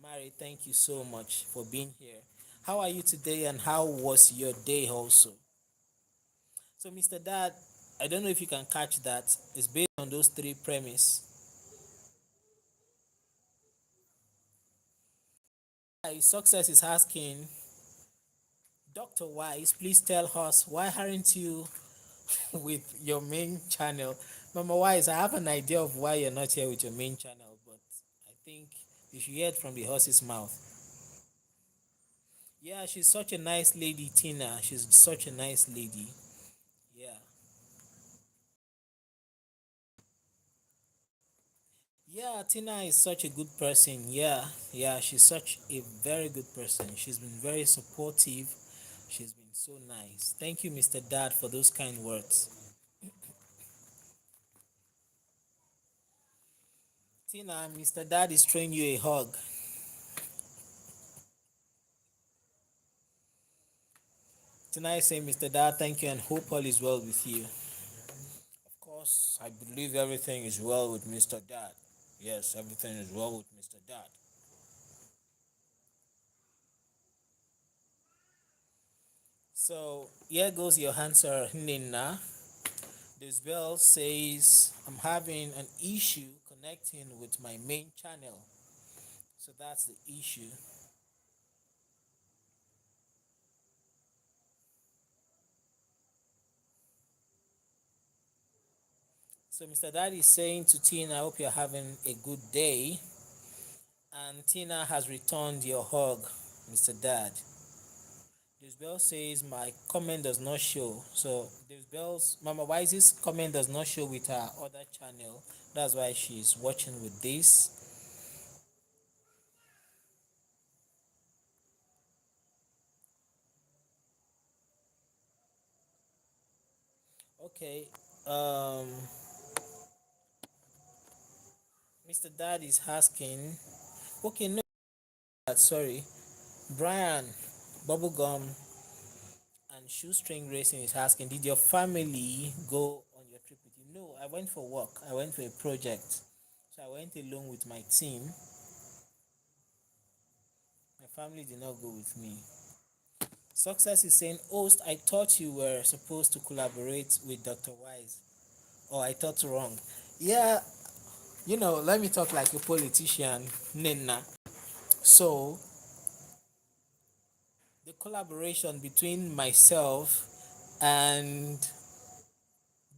Mary, thank you so much for being here. How are you today and how was your day also? So, Mr. Dad, I don't know if you can catch that. It's based on those three premises. Success is asking, Dr. Wise, please tell us why aren't you with your main channel? Mama Wise, I have an idea of why you're not here with your main channel, but I think you should hear it from the horse's mouth. Yeah, she's such a nice lady, Tina. She's such a nice lady. Yeah. Yeah, Tina is such a good person. Yeah, she's such a very good person. She's been very supportive. She's been so nice. Thank you, Mr. Dad, for those kind words. Tina, Mr. Dad is throwing you a hug. Tina is saying, Mr. Dad, thank you and hope all is well with you. Of course, I believe everything is well with Mr. Dad. Yes, everything is well with Mr. Dad. So, here goes your answer, Nina. This bell says I'm having an issue connecting with my main channel. So that's the issue. So Mr. Dad is saying to Tina, I hope you're having a good day. And Tina has returned your hug, Mr. Dad. This bell says my comment does not show. So this bell's Mama Wise's comment does not show with her other channel. That's why she's watching with this. Okay. Um Mr. Dad is asking. Okay, no, sorry. Brian, Bubblegum, and Shoestring Racing is asking, did your family go on your trip with you? No, I went for work. I went for a project. So I went alone with my team. My family did not go with me. Success is saying, host, I thought you were supposed to collaborate with Dr. Wise. Oh, I thought wrong. Yeah, let me talk like a politician, Nina. So the collaboration between myself and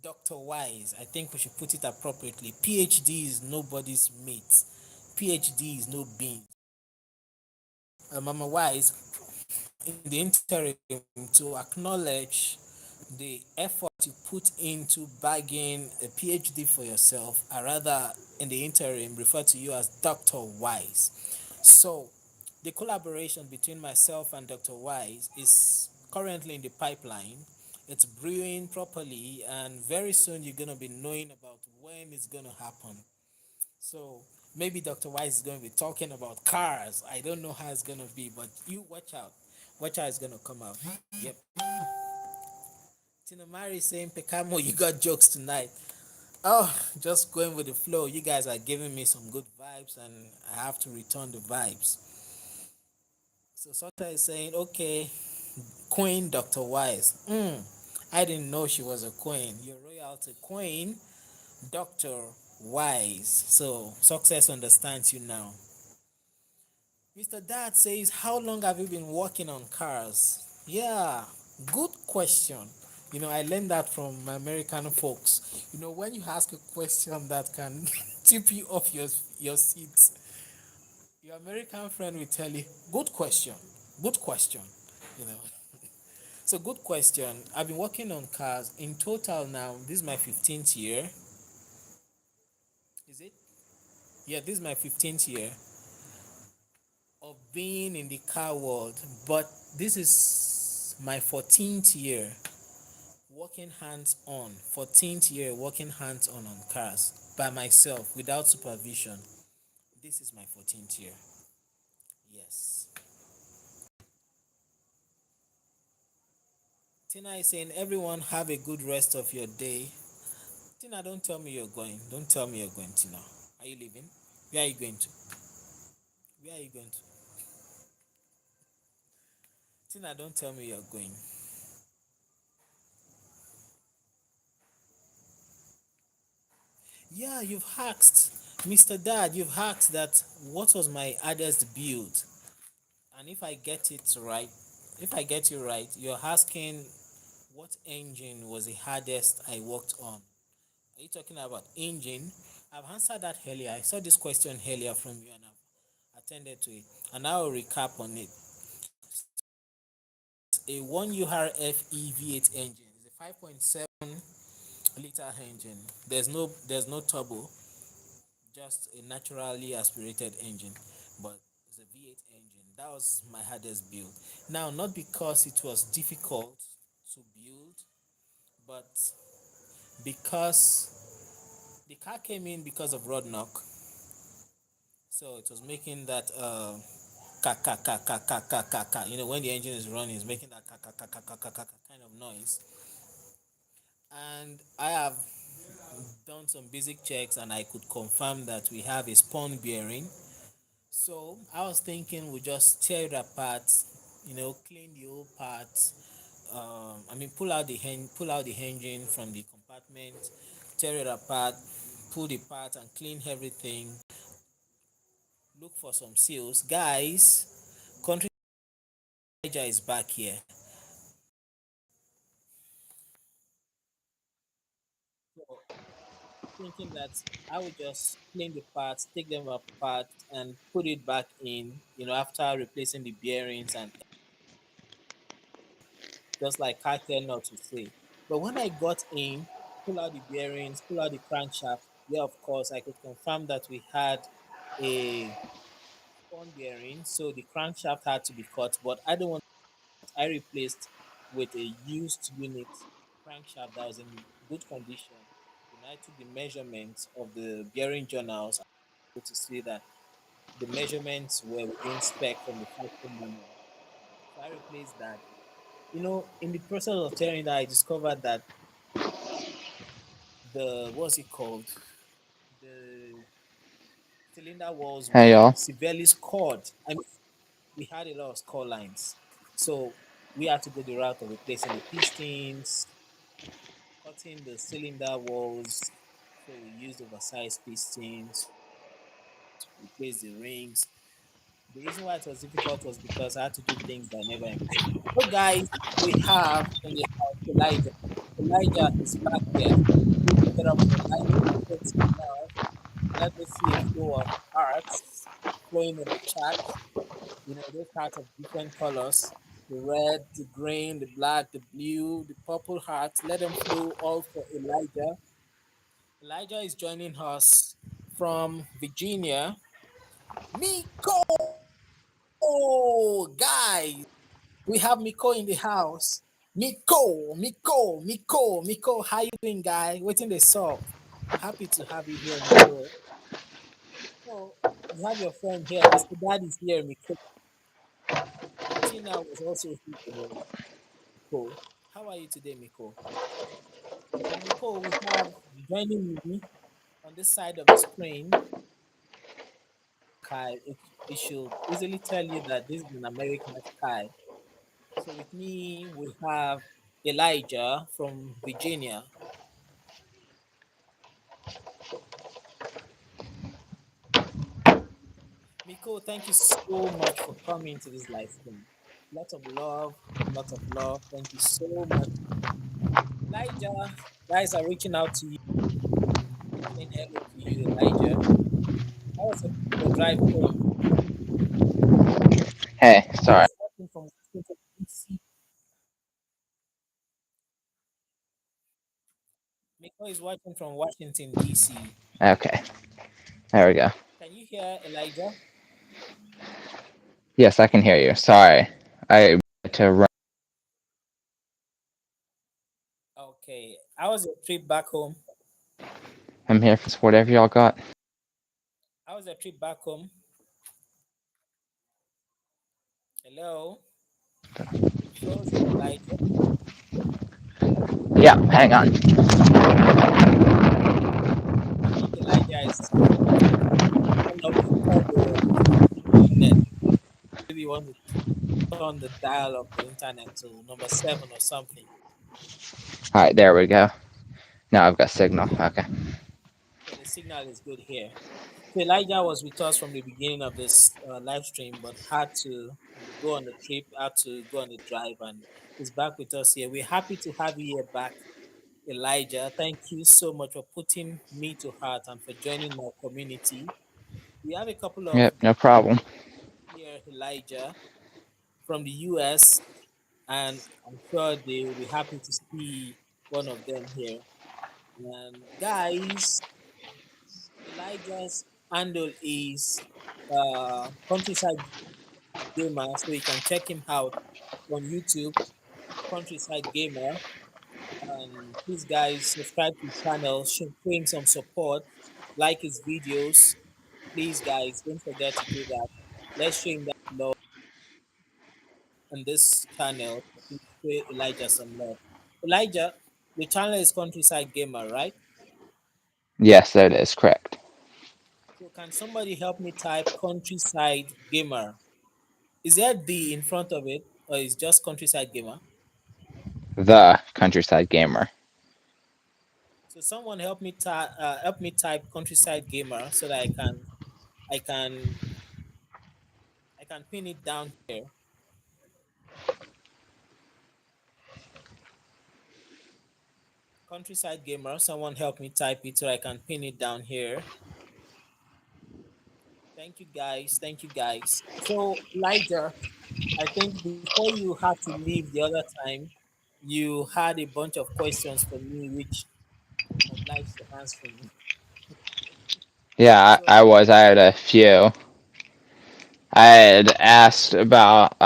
Dr. Wise, I think we should put it appropriately. PhD is nobody's mate. PhD is no bean. Mama Wise, in the interim, to acknowledge the effort you put into bagging a PhD for yourself, I rather, in the interim, refer to you as Dr. Wise. So, the collaboration between myself and Dr. Wise is currently in the pipeline. It's brewing properly, and very soon you're going to be knowing about when it's going to happen. So, maybe Dr. Wise is going to be talking about cars. I don't know how it's going to be, but you watch out. Watch how it's gonna come out. Yep. Tina Mari saying, Pekamo, you got jokes tonight. Oh, just going with the flow. You guys are giving me some good vibes, and I have to return the vibes. So Sota is saying, okay, Queen Dr. Wise. I didn't know she was a queen. Your royalty queen, Dr. Wise. So success understands you now. Mr. Dad says, how long have you been working on cars? Yeah, good question. I learned that from my American folks. When you ask a question that can tip you off your seat, your American friend will tell you, good question, good question. You know. So good question. I've been working on cars in total now. This is my 15th year. Is it? Yeah, this is my 15th year of being in the car world, but this is my 14th year working hands on. 14th year working hands on cars by myself without supervision. This is my 14th year. Yes. Tina is saying, everyone have a good rest of your day. Tina, don't tell me you're going. Don't tell me you're going, Tina. Are you leaving? Where are you going to? Where are you going to? Tina, don't tell me you're going. Yeah, you've asked, Mr. Dad, you've asked that what was my hardest build? And if I get you right, you're asking what engine was the hardest I worked on. Are you talking about engine? I've answered that earlier. I saw this question earlier from you and I've attended to it. And I will recap on it. So it's a 1 URF V8 engine. It's a 5.7 liter engine. There's no turbo, just a naturally aspirated engine, but it's a V8 engine. That was my hardest build. Now, not because it was difficult to build, but because the car came in because of road knock, so it was making that ka ka ka ka ka ka ka ka. When the engine is running, it's making that ka ka ka ka ka ka ka kind of noise. And I have done some basic checks, and I could confirm that we have a spun bearing. So I was thinking we just tear it apart, clean the old parts. Pull out the engine from the compartment, tear it apart, pull the part and clean everything. Look for some seals, guys. Country Elijah is back here. So thinking that I would just clean the parts, take them apart, and put it back in. After replacing the bearings and just like Kake not to say. But when I got in, pull out the bearings, pull out the crankshaft, yeah, of course, I could confirm that we had a spun bearing, so the crankshaft had to be cut. But I don't want. I replaced with a used unit crankshaft that was in good condition. I took the measurements of the bearing journals to see that the measurements were within spec from the factory manual. So I replaced that. In the process of tearing that, I discovered that the what's it called? The cylinder walls Hey were y'all. severely scored. I mean, we had a lot of score lines, so we had to go the route of replacing the pistons, cutting the cylinder walls. So we used oversized pistons, replace the rings. The reason why it was difficult was because I had to do things that I never envisioned. So, guys, we have in the house Elijah. Elijah is back here. Please give it up for Elijah. Show some love. Let me see a flow of hearts flowing in the chat. Those hearts of different colors: the red, the green, the black, the blue, the purple hearts. Let them flow all for Elijah. Elijah is joining us from Virginia. Miko! Guys, we have Miko in the house. Miko. How you doing, guy? Waiting the sub. Happy to have you here, Miko. So you have your friend here. Mr. Dad is here, Miko. was also here, Miko. How are you today, Miko? And Miko, we have joining me on this side of the screen, Kai. It should easily tell you that this is an American Kai. So with me, we have Elijah from Virginia. Miko, thank you so much for coming to this live stream. Lot of love, lot of love. Thank you so much. Elijah, guys are reaching out to you, saying hello to you, Elijah. How was your drive home? Hey, Miko sorry. is watching from Washington, D.C. Miko is watching from Washington, D.C. Okay, there we go. Can you hear Elijah? Yes, I can hear you. Sorry. I had to run. Okay. How was your trip back home? I'm here for whatever y'all got. How was your trip back home? Hello? You frozen, Elijah? Yeah, hang on. I think Elijah is trying not to call the internet. Maybe you want to turn the dial of the internet to number seven or something. All right, there we go. Now I've got signal. Yeah. Okay. So the signal is good here. So Elijah was with us from the beginning of this live stream, but had to go on the trip, had to go on the drive, and he's back with us here. We're happy to have you here back, Elijah. Thank you so much for putting me to heart and for joining my community. We have a couple of Yep, no problem. here, Elijah, from the US, and I'm sure they will be happy to see one of them here. And guys, Elijah's handle is Countryside Gamer, so you can check him out on YouTube, Countryside Gamer. And please, guys, subscribe to his channel, show him some support, like his videos. Please, guys, don't forget to do that. Let's show him that love on this channel. Please show Elijah some love. Elijah, the channel is Countryside Gamer, right? Yes, that is correct. So can somebody help me type Countryside Gamer? Is there D in front of it, or is just Countryside Gamer? The Countryside Gamer. So someone help me type Countryside Gamer so that I can I can pin it down here. Countryside Gamer, someone help me type it so I can pin it down here. Thank you guys. Thank you guys. So Elijah, I think before you had to leave the other time, you had a bunch of questions for me which I'm obliged to answer. Yeah, So I was. I had a few. I had asked about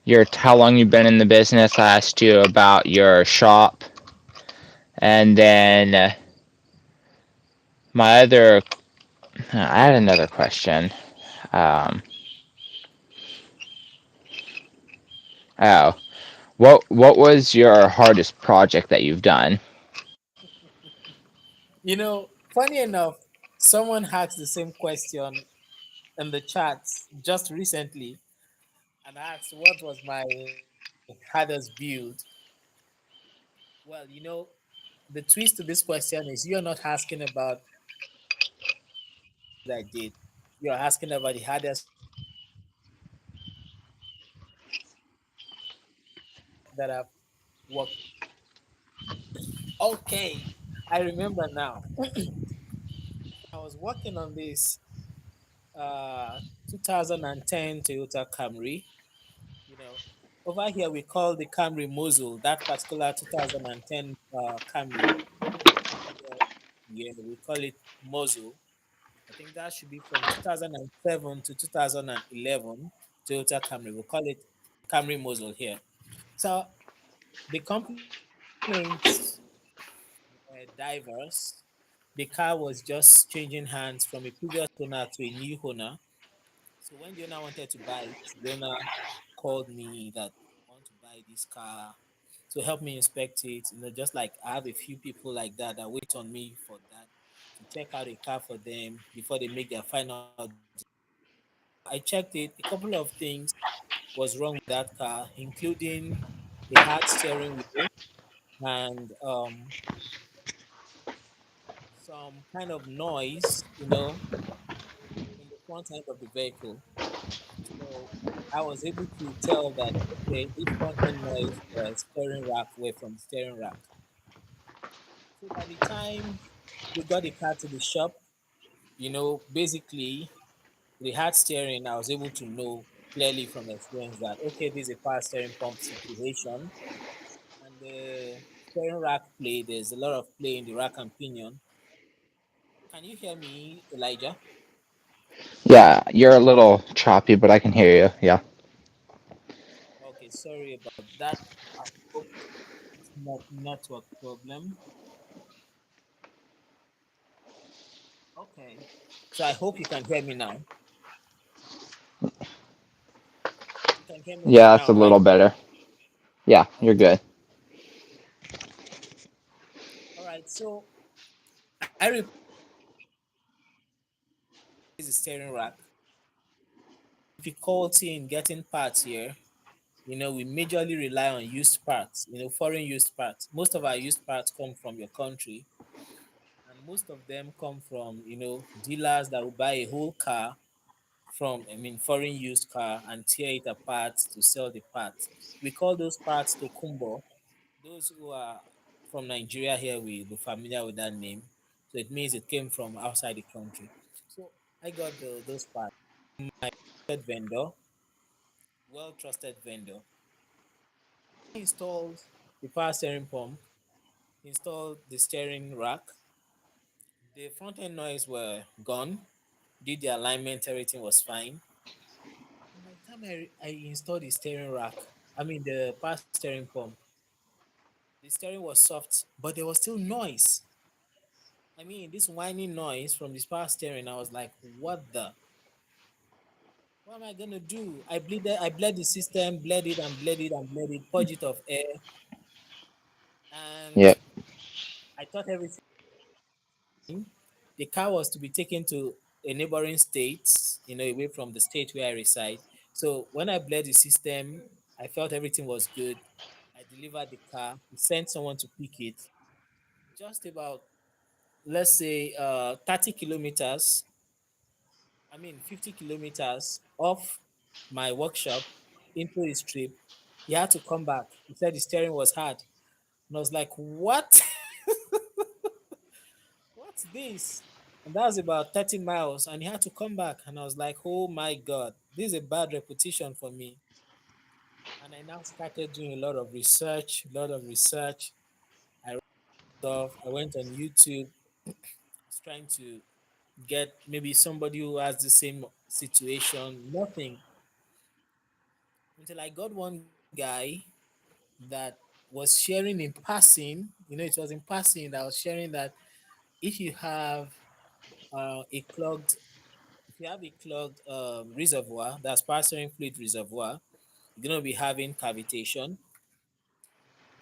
your how long you've been in the business. I asked you about your shop, and then my other. I had another question. Um, oh, what was your hardest project that you've done? funny enough, someone asked the same question in the chat just recently and asked what was my hardest build. Well, the twist to this question is you're not asking about what I did. You're asking about the hardest that I've worked. Okay, I remember now. I was working on this 2010 Toyota Camry. You know, over here we call the Camry Muzzle, that particular 2010 Camry. Yeah, yeah, we call it Muzzle. I think that should be from 2007 to 2011 Toyota Camry. We call it Camry Muzzle here. So the complaints were diverse. The car was just changing hands from a previous owner to a new owner. So when the owner wanted to buy it, the owner called me that I want to buy this car. So help me inspect it. Just like I have a few people like that that wait on me for that to check out a car for them before they make their final decision. So I checked it. A couple of things was wrong with that car, including a hard steering wheel and some kind of noise, in the front end of the vehicle. So I was able to tell that okay, this front end noise was steering rack away from the steering rack. So by the time we got the car to the shop, basically the hard steering, I was able to know clearly from experience that okay, this is a power steering pump situation, and the steering rack play. There's a lot of play in the rack and pinion. Can you hear me, Elijah? Yeah, you're a little choppy, but I can hear you. Yeah. Okay, sorry about that. I hope it's not network problem. Okay. So I hope you can hear me now. You can hear me okay Yeah, it's a now, right? little better. Yeah, you're Okay. good. All right. So I replace the steering rack. Difficulty in getting parts here. We majorly rely on used parts, foreign used parts. Most of our used parts come from your country, and most of them come from, dealers that will buy a whole car from, foreign used car and tear it apart to sell the parts. We call those parts tokumbo. Those who are from Nigeria here will be familiar with that name. So it means it came from outside the country. So I got those parts. Trusted vendor, well trusted vendor. I installed the power steering pump, installed the steering rack. The front end noise were gone. Did the alignment, everything was fine. And by the time I installed the steering rack, the power steering pump, the steering was soft, but there was still noise. This whining noise from this power steering, I was like, what the? What am I gonna do? I bled the system, bled it and bled it and bled it, purge it of air, and Yep. I thought everything. The car was to be taken to a neighboring state, away from the state where I reside. So when I bled the system, I felt everything was good. I delivered the car, sent someone to pick it. Just about, let's say, 30 kilometers, 50 kilometers off my workshop into his trip. He had to come back. He said the steering was hard. And I was like, what? What's this? And that was about 30 miles. And he had to come back. And I was like, oh my God, this is a bad repetition for me. And I now started doing a lot of research, a lot of research. I read stuff. I went on YouTube. I was trying to get maybe somebody who has the same situation. Nothing. Until I got one guy that was sharing in passing. It was in passing that I was sharing that if you have a clogged if you have a clogged reservoir, that's passing fluid reservoir, you're going to be having cavitation.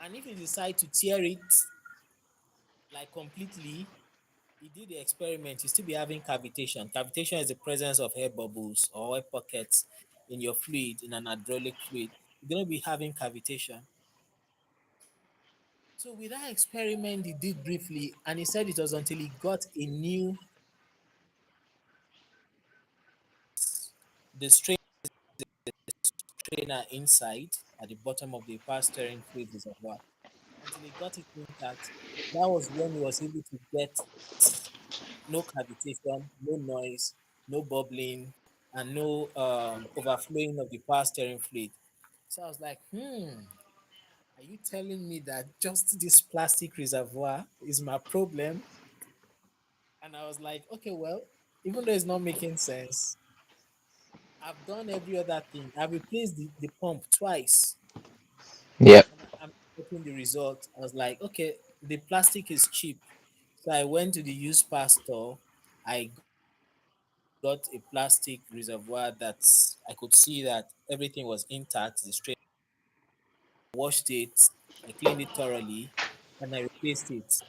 And if you decide to tear it like completely, you do the experiment, you still be having cavitation. Cavitation is the presence of air bubbles or air pockets in your fluid, in an hydraulic fluid. You're going to be having cavitation. So with that experiment he did briefly, and he said it was until he got a new the strainer inside at the bottom of the power steering fluid reservoir. Until he got it intact, that was when he was able to get no cavitation, no noise, no bubbling, and no overflowing of the power steering fluid. So I was like, are you telling me that just this plastic reservoir is my problem? And I was like, okay, well, even though it's not making sense, I've done every other thing. I've replaced the pump twice, Yep. and I'm getting the result. I was like, okay, the plastic is cheap. So I went to the used part store. I got a plastic reservoir that I could see that everything was intact. The strain washed it, I cleaned it thoroughly, and I replaced it.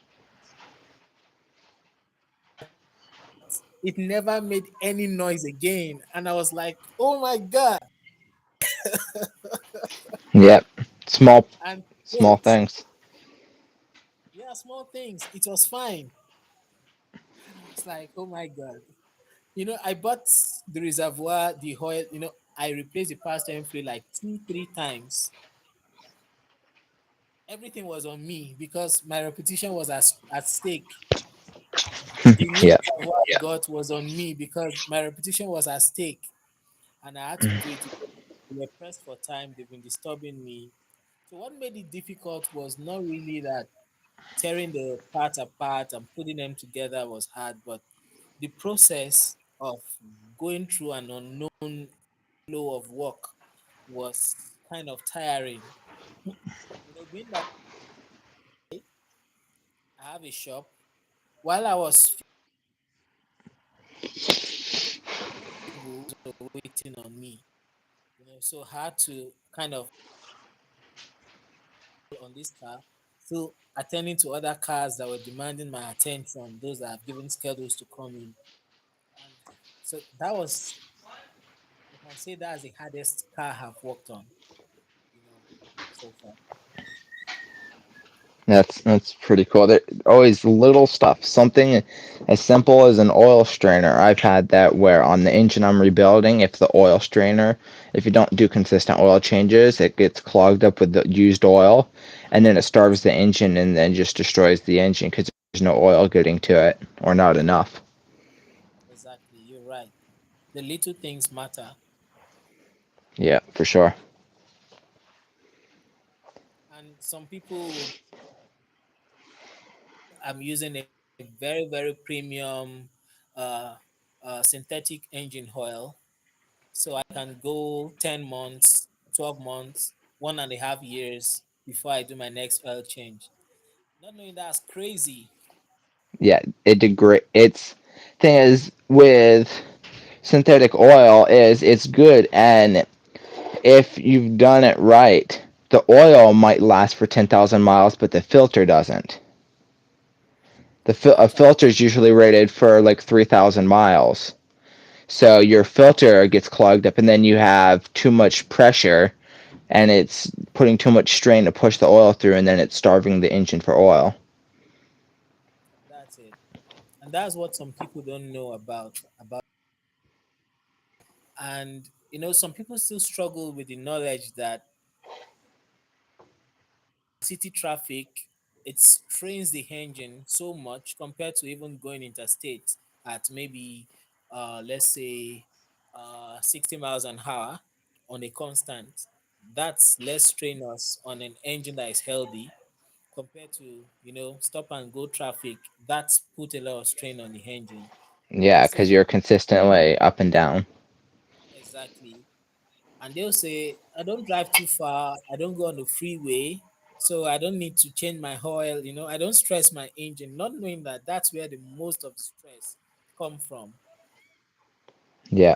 It never made any noise again, and I was like, "Oh my god!" Yep. Small And small wait, things. yeah, small things. It was fine, and I was like, "Oh my god!" I bought the reservoir, the oil. I replaced the past time fluid like two, three times. Everything was on me because my reputation was at stake. The new Yeah. reservoir I got was on me because my reputation was at stake, and I had to do it. They were pressed for time. They've been disturbing me. So what made it difficult was not really that tearing the parts apart and putting them together was hard, but the process of going through an unknown flow of work was kind of tiring. Being that I have a shop, while I was people waiting on me, so I had to kind of on this car, so attending to other cars that were demanding my attention, those that have given schedules to come in, and so that was, I can say that's the hardest car I've worked on, you know, so far. That's pretty cool. There always little stuff. Something as simple as an oil strainer. I've had that where on the engine I'm rebuilding, if the oil strainer, if you don't do consistent oil changes, it gets clogged up with the used oil, and then it starves the engine and then just destroys the engine because there's no oil getting to it or not enough. Exactly, you're right. The little things matter, Yeah, for sure. and some people would. I'm using a very very premium uh, synthetic engine oil, so I can go 10 months, 12 months, 1.5 years before I do my next oil change. Not knowing that's crazy. Yeah, it degrade. It's thing is with synthetic oil is it's good, and if you've done it right, the oil might last for 10,000 miles, but the filter doesn't. A That's filter is usually rated for like 3,000 miles. So your filter gets clogged up, and then you have too much pressure, and it's putting too much strain to push the oil through, and then it's starving the engine for oil. that's it, and that's what some people don't know about. And some people still struggle with the knowledge that city traffic, it strains the engine so much compared to even going interstate at maybe let's say 60 miles an hour on a constant. That's less strenuous on an engine that is healthy compared to stop and go traffic. That's put a lot of strain on the engine. They'll Yeah, say because you're consistently up and down. exactly, and they'll say, I don't drive too far, I don't go on the freeway, so I don't need to change my oil, I don't stress my engine, not knowing that that's where the most of the stress come from. Yeah.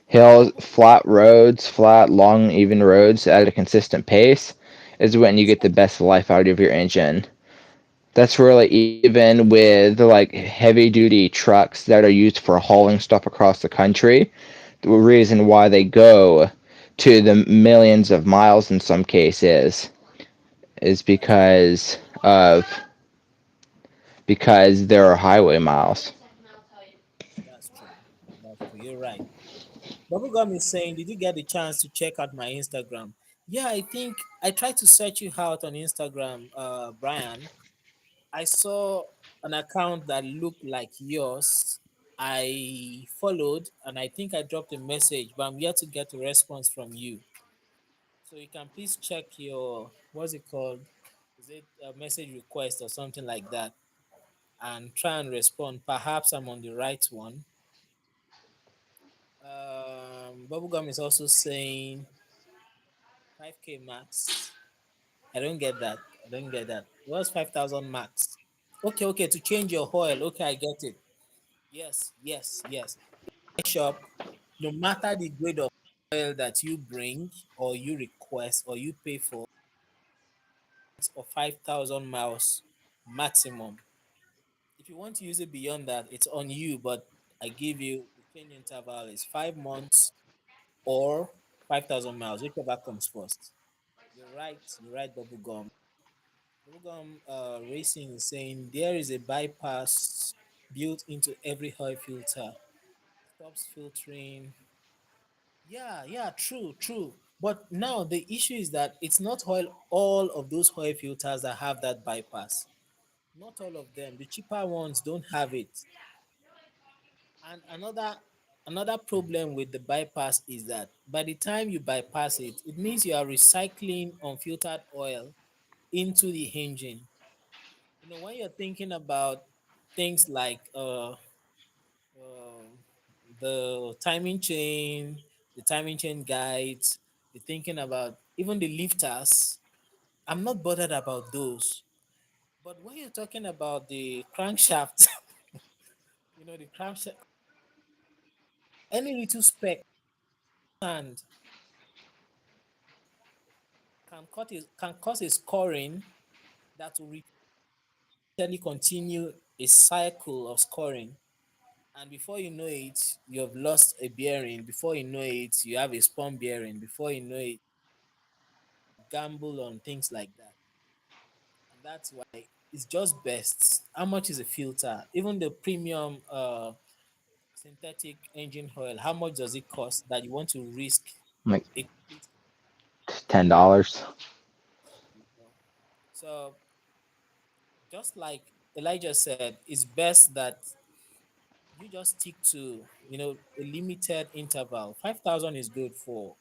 Hills, flat roads, flat, long, even roads at a consistent pace is when you get the best life out of your engine. That's really even with like heavy duty trucks that are used for hauling stuff across the country. The reason why they go to the millions of miles in some cases is That's because there are highway miles. that's true. That's true. You're right. Bubblegum is saying, did you get the chance to check out my Instagram? Yeah, I think I tried to search you out on Instagram, Brian. I saw an account that looked like yours. I followed and I think I dropped a message, but I'm yet to get a response from you. So you can please check your, what's it called? Is it a message request or something like that? And try and respond. Perhaps I'm on the right one. Bubblegum is also saying 5K max. I don't get that. I don't get that. What's 5,000 max? Okay, okay, to change your oil. Okay, I get it. Yes, yes, yes. shop, no matter the grade of oil that you bring or you request or you pay for 5,000 miles maximum. If you want to use it beyond that, it's on you, but I give you the change interval is 5 months or 5,000 miles, whichever comes first. You're right, Bubblegum. Bubblegum Racing is saying there is a bypass built into every oil filter. Stops filtering. Yeah, yeah, true, true. But now the issue is that it's not all of those oil filters that have that bypass. Not all of them. The cheaper ones don't have it. And another problem with the bypass is that by the time you bypass it, it means you are recycling unfiltered oil into the engine. You know, when you're thinking about things like uh, the timing chain guides, you're thinking about even the lifters. I'm not bothered about those. But when you're talking about the crankshaft, the crankshaft, any little speck and can cause a scoring that will repeatedly continue a cycle of scoring. And before you know it, you have lost a bearing. Before you know it, you have a spun bearing. Before you know it, gamble on things like that. And that's why it's just best. How much is a filter? Even the premium synthetic engine oil, how much does it cost that you want to risk Like a complete $10. filter? So just like Elijah said, it's best that you just stick to a limited interval. 5,000 is good for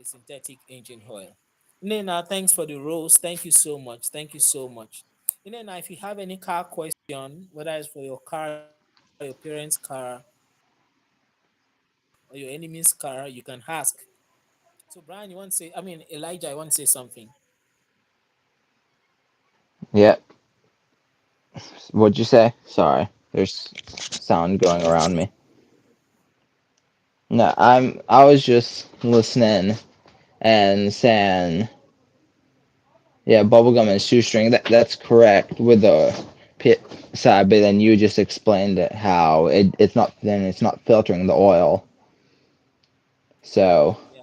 a synthetic engine oil. Nina, thanks for the rose. Thank you so much. Thank you so much. Nina, if you have any car question, whether it's for your car, your parents' car, or your enemy's car, you can ask. So Brian, Elijah, you want to say something? Yep. What'd you say? Sorry. There's sound going around me. No, I was just listening and saying, yeah, bubblegum and shoestring. That's correct with the pit side, but then you just explained it how it's not filtering the oil. So Yeah.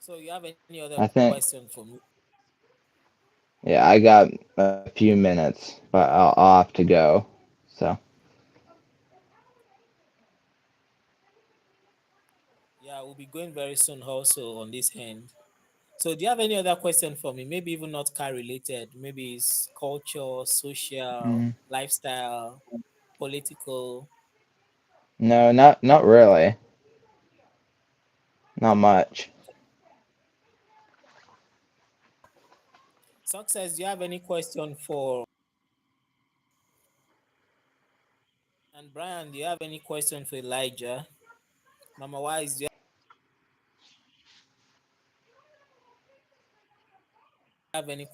So you have any other I think question for me? yeah, I got a few minutes, but I'll have to go. So Yeah, we'll be going very soon also on this end. So, do you have any other question for me? Maybe even not car related. Maybe it's culture, social, mm, lifestyle, political. no, not really, not much. Success, do you have any question for? And Brian, do you have any question for Elijah? Mama Wise, do you have any?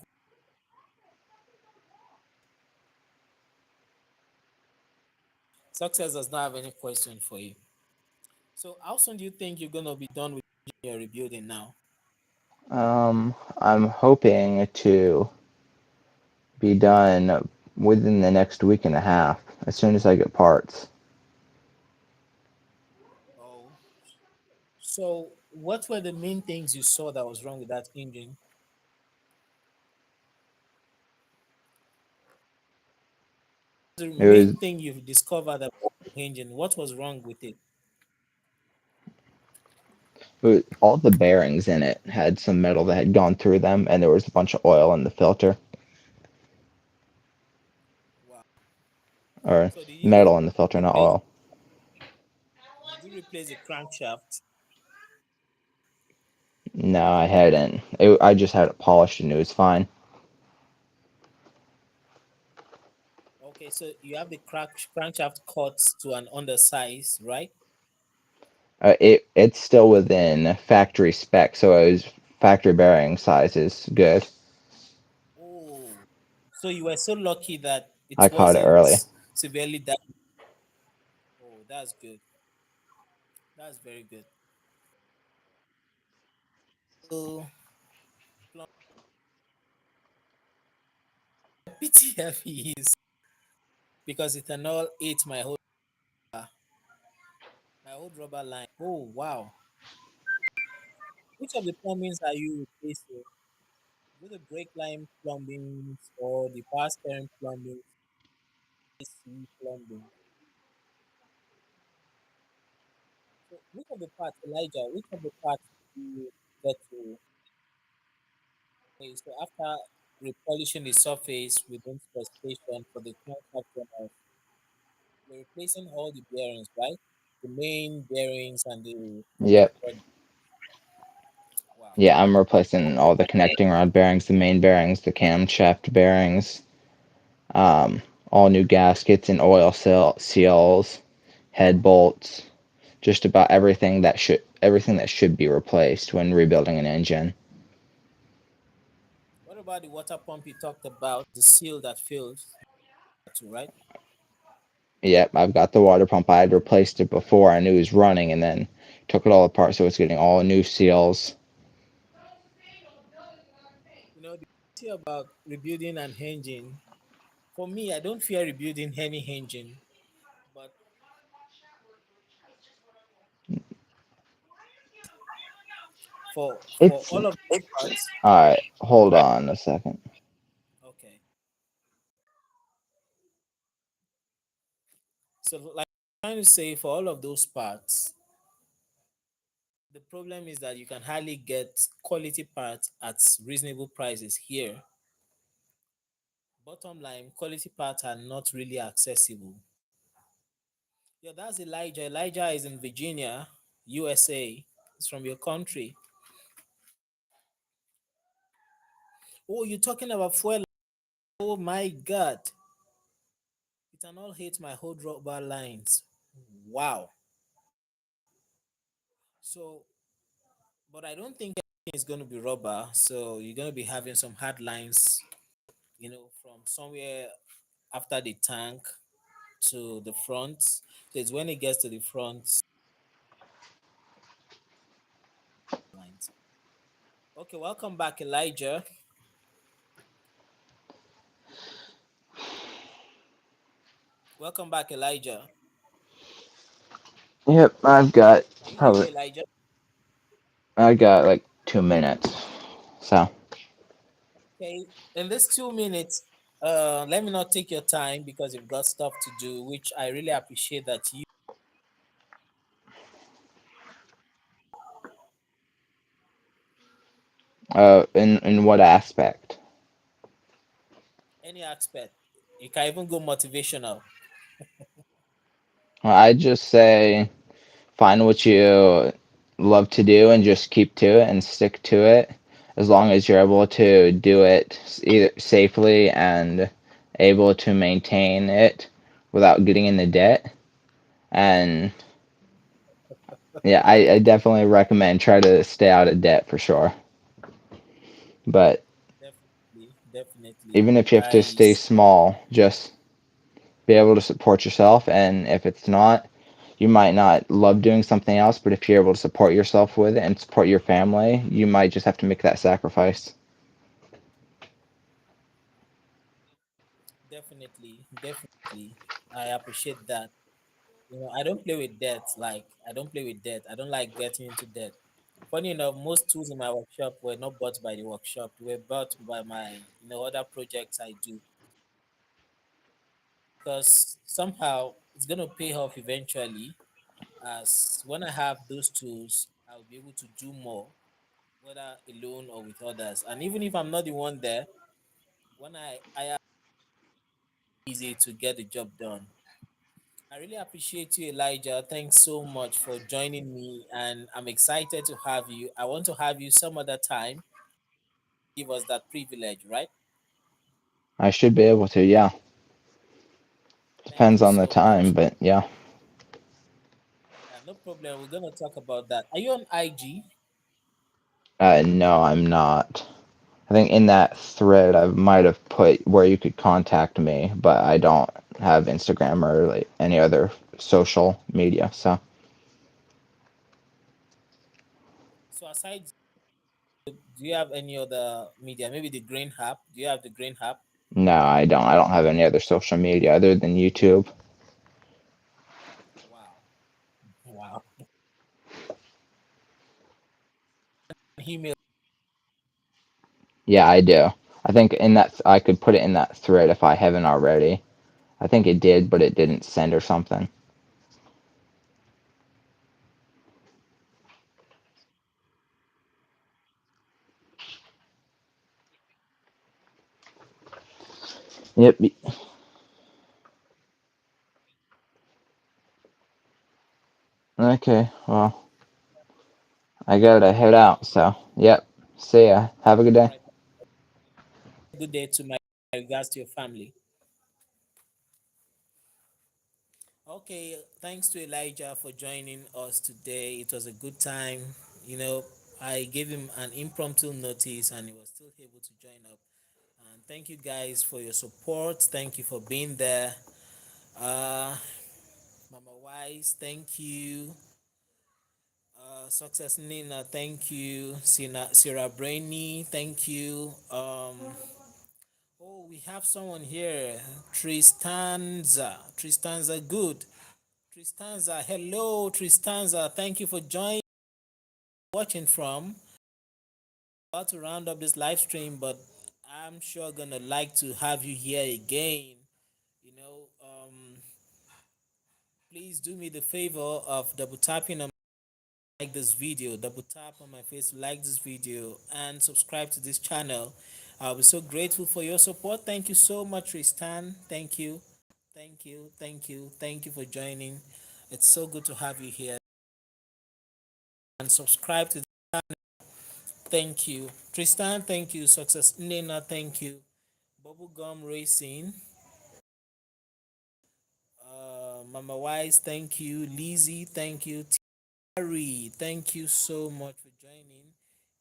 Success does not have any question for you. So, how soon do you think you're gonna be done with your rebuilding now? I'm hoping to be done within the next week and a half, as soon as I get parts. Oh, so what were the main things you saw that was wrong with that engine? The It was main thing you've discovered about the engine, what was wrong with it? But all the bearings in it had some metal that had gone through them, and there was a bunch of oil in the filter, Wow. or So did you metal in the filter, not replace oil. the crankshaft? No, I hadn't. I just had it polished, and it was fine. Okay, so you have the crankshaft cut to an undersize, right? It's still within factory spec, so it was factory bearing size is good. Oh, so you were so lucky that it I caught it wasn't early. severely damaged. That's good. That's very good. So, PTFE is because ethanol ate my old rubber line. Oh wow! Which of the plumbings are you replacing? Is it the brake line plumbing or the power steering plumbing, AC plumbing? So, which of the parts, Elijah? Which of the parts do you get to? Okay, so after repolishing the surface within specification for the crankshaft, you're replacing all the bearings, right? The main bearings and the Yep. body. Wow. Yeah, I'm replacing all the connecting rod bearings, the main bearings, the camshaft bearings, um, all new gaskets and oil seals, head bolts, just about everything that should be replaced when rebuilding an engine. What about the water pump you talked about, the seal that fails too, right? Yep, I've got the water pump. I had replaced it before I knew it was running, and then took it all apart, so it's getting all new seals. The thing about rebuilding an engine, for me, I don't fear rebuilding any engine, but for It's all of these parts, all right. Hold on a second. okay. So, like I'm trying to say, for all of those parts, the problem is that you can hardly get quality parts at reasonable prices here. Bottom line, quality parts are not really accessible. Yeah, that's Elijah. Elijah is in Virginia, USA. It's from your country. Oh, you're talking about fuel. Oh my God. It can all hit my whole rubber lines. Wow. So, but I don't think it's going to be rubber. So you're going to be having some hard lines, from somewhere after the tank to the front. So it's when it gets to the front lines. Okay, welcome back, Elijah. Welcome back, Elijah. Yep, I've got Can you hear probably me, Elijah? I got like 2 minutes. So, Okay, in this 2 minutes, let me not take your time because you've got stuff to do, which I really appreciate that you in what aspect? any aspect. You can even go motivational. Well, I just say find what you love to do and just keep to it and stick to it as long as you're able to do it either safely and able to maintain it without getting into debt. And yeah, I definitely recommend try to stay out of debt for sure. But Definitely, definitely. even if you have to stay small, just be able to support yourself. And if it's not, you might not love doing something else, but if you're able to support yourself with it and support your family, you might just have to make that sacrifice. Definitely, definitely. I appreciate that. I don't play with debt. Like, I don't play with debt. I don't like getting into debt. Funny enough, most tools in my workshop were not bought by the workshop. They were bought by my, other projects I do. Because somehow it's going to pay off eventually. As when I have those tools, I'll be able to do more, whether alone or with others. And even if I'm not the one there, when I am easy to get the job done. I really appreciate you, Elijah. Thanks so much for joining me, and I'm excited to have you. I want to have you some other time. Give us that privilege, right? I should be able to, yeah. Thank Depends you on the so time, much. but yeah. Yeah, no problem. We're gonna talk about that. Are you on IG? No, I'm not. I think in that thread I might have put where you could contact me, but I don't have Instagram or like any other social media. So So aside, do you have any other media? Maybe the Green app. Do you have the Green app? no, I don't. I don't have any other social media other than YouTube. Wow. Wow. Email. Yeah, I do. I think in that I could put it in that thread if I haven't already. I think it did, but it didn't send or something. Yep. Okay. Well, I gotta head out. So, yep. See ya. Have a good All day. right. Good day to my regards to your family. Okay. Thanks to Elijah for joining us today. It was a good time. You know, I gave him an impromptu notice and he was still able to join up. And thank you guys for your support. Thank you for being there. Uh, Mama Wise, thank you. Success Nina, thank you. Sierra Brainy, thank you. Oh, we have someone here. Tristanza, good. Tristanza, hello, Tristanza. Thank you for joining, watching from. About to round up this live stream, but I'm sure gonna like to have you here again. You know, please do me the favor of double tapping on like this video, double tap on my face to like this video and subscribe to this channel. I'll be so grateful for your support. Thank you so much, Tristan. Thank you. Thank you. Thank you. Thank you for joining. It's so good to have you here. And subscribe to the channel. Thank you. Tristan, thank you. Success Nena, thank you. Bubblegum Racing. Mama Wise, thank you. Lizzie, thank you. Harry, thank you so much for joining.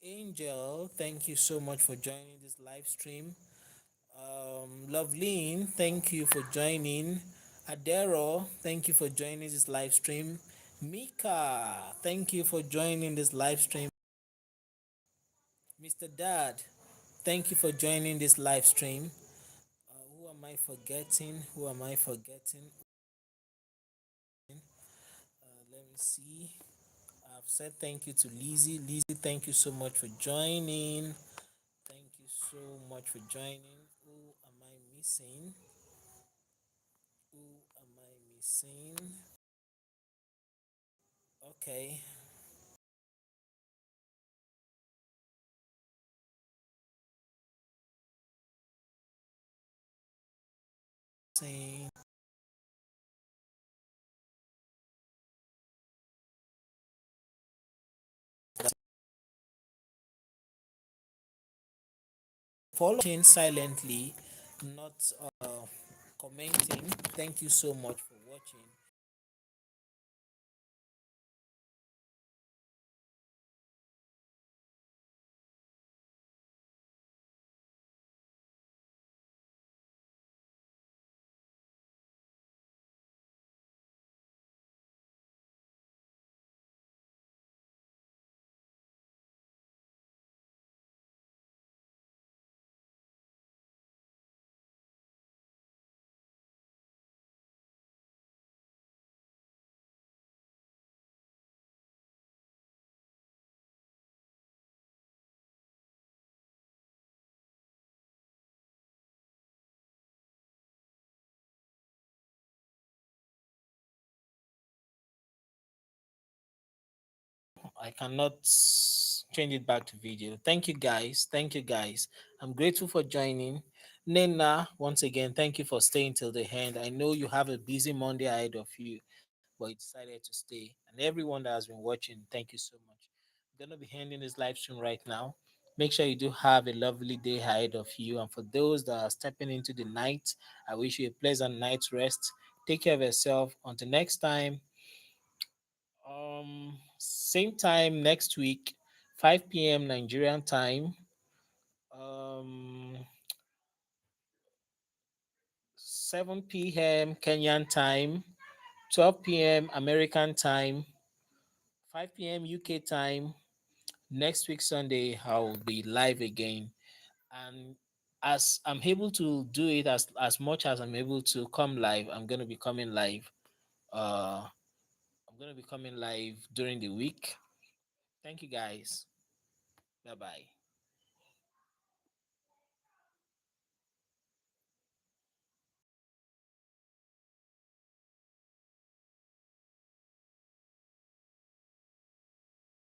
Angel, thank you so much for joining this live stream. Loveline, thank you for joining. Adero, thank you for joining this live stream. Mika, thank you for joining this live stream. Mr. Dad, thank you for joining this live stream. Who am I forgetting? Who am I forgetting? Let me see. I've said thank you to Lizzie. Lizzie, thank you so much for joining. Thank you so much for joining. Who am I missing? Who am I missing? Okay. Saying following silently, not commenting. Thank you so much for watching. I cannot change it back to video. Thank you guys. Thank you guys. I'm grateful for joining. Nena, once again, thank you for staying till the end. I know you have a busy Monday ahead of you, but you decided to stay. And everyone that has been watching, thank you so much. I'm gonna be ending this live stream right now. Make sure you do have a lovely day ahead of you. And for those that are stepping into the night, I wish you a pleasant night's rest. Take care of yourself. Until next time. Same time next week, 5 p.m. Nigerian time. Um, 7 p.m. Kenyan time. 12 p.m. American time, 5 p.m. UK time. Next week Sunday, I'll be live again. And as I'm able to do it, as much as I'm able to come live, I'm gonna be coming live. Uh, I'm gonna be coming live during the week. Thank you guys. Bye bye.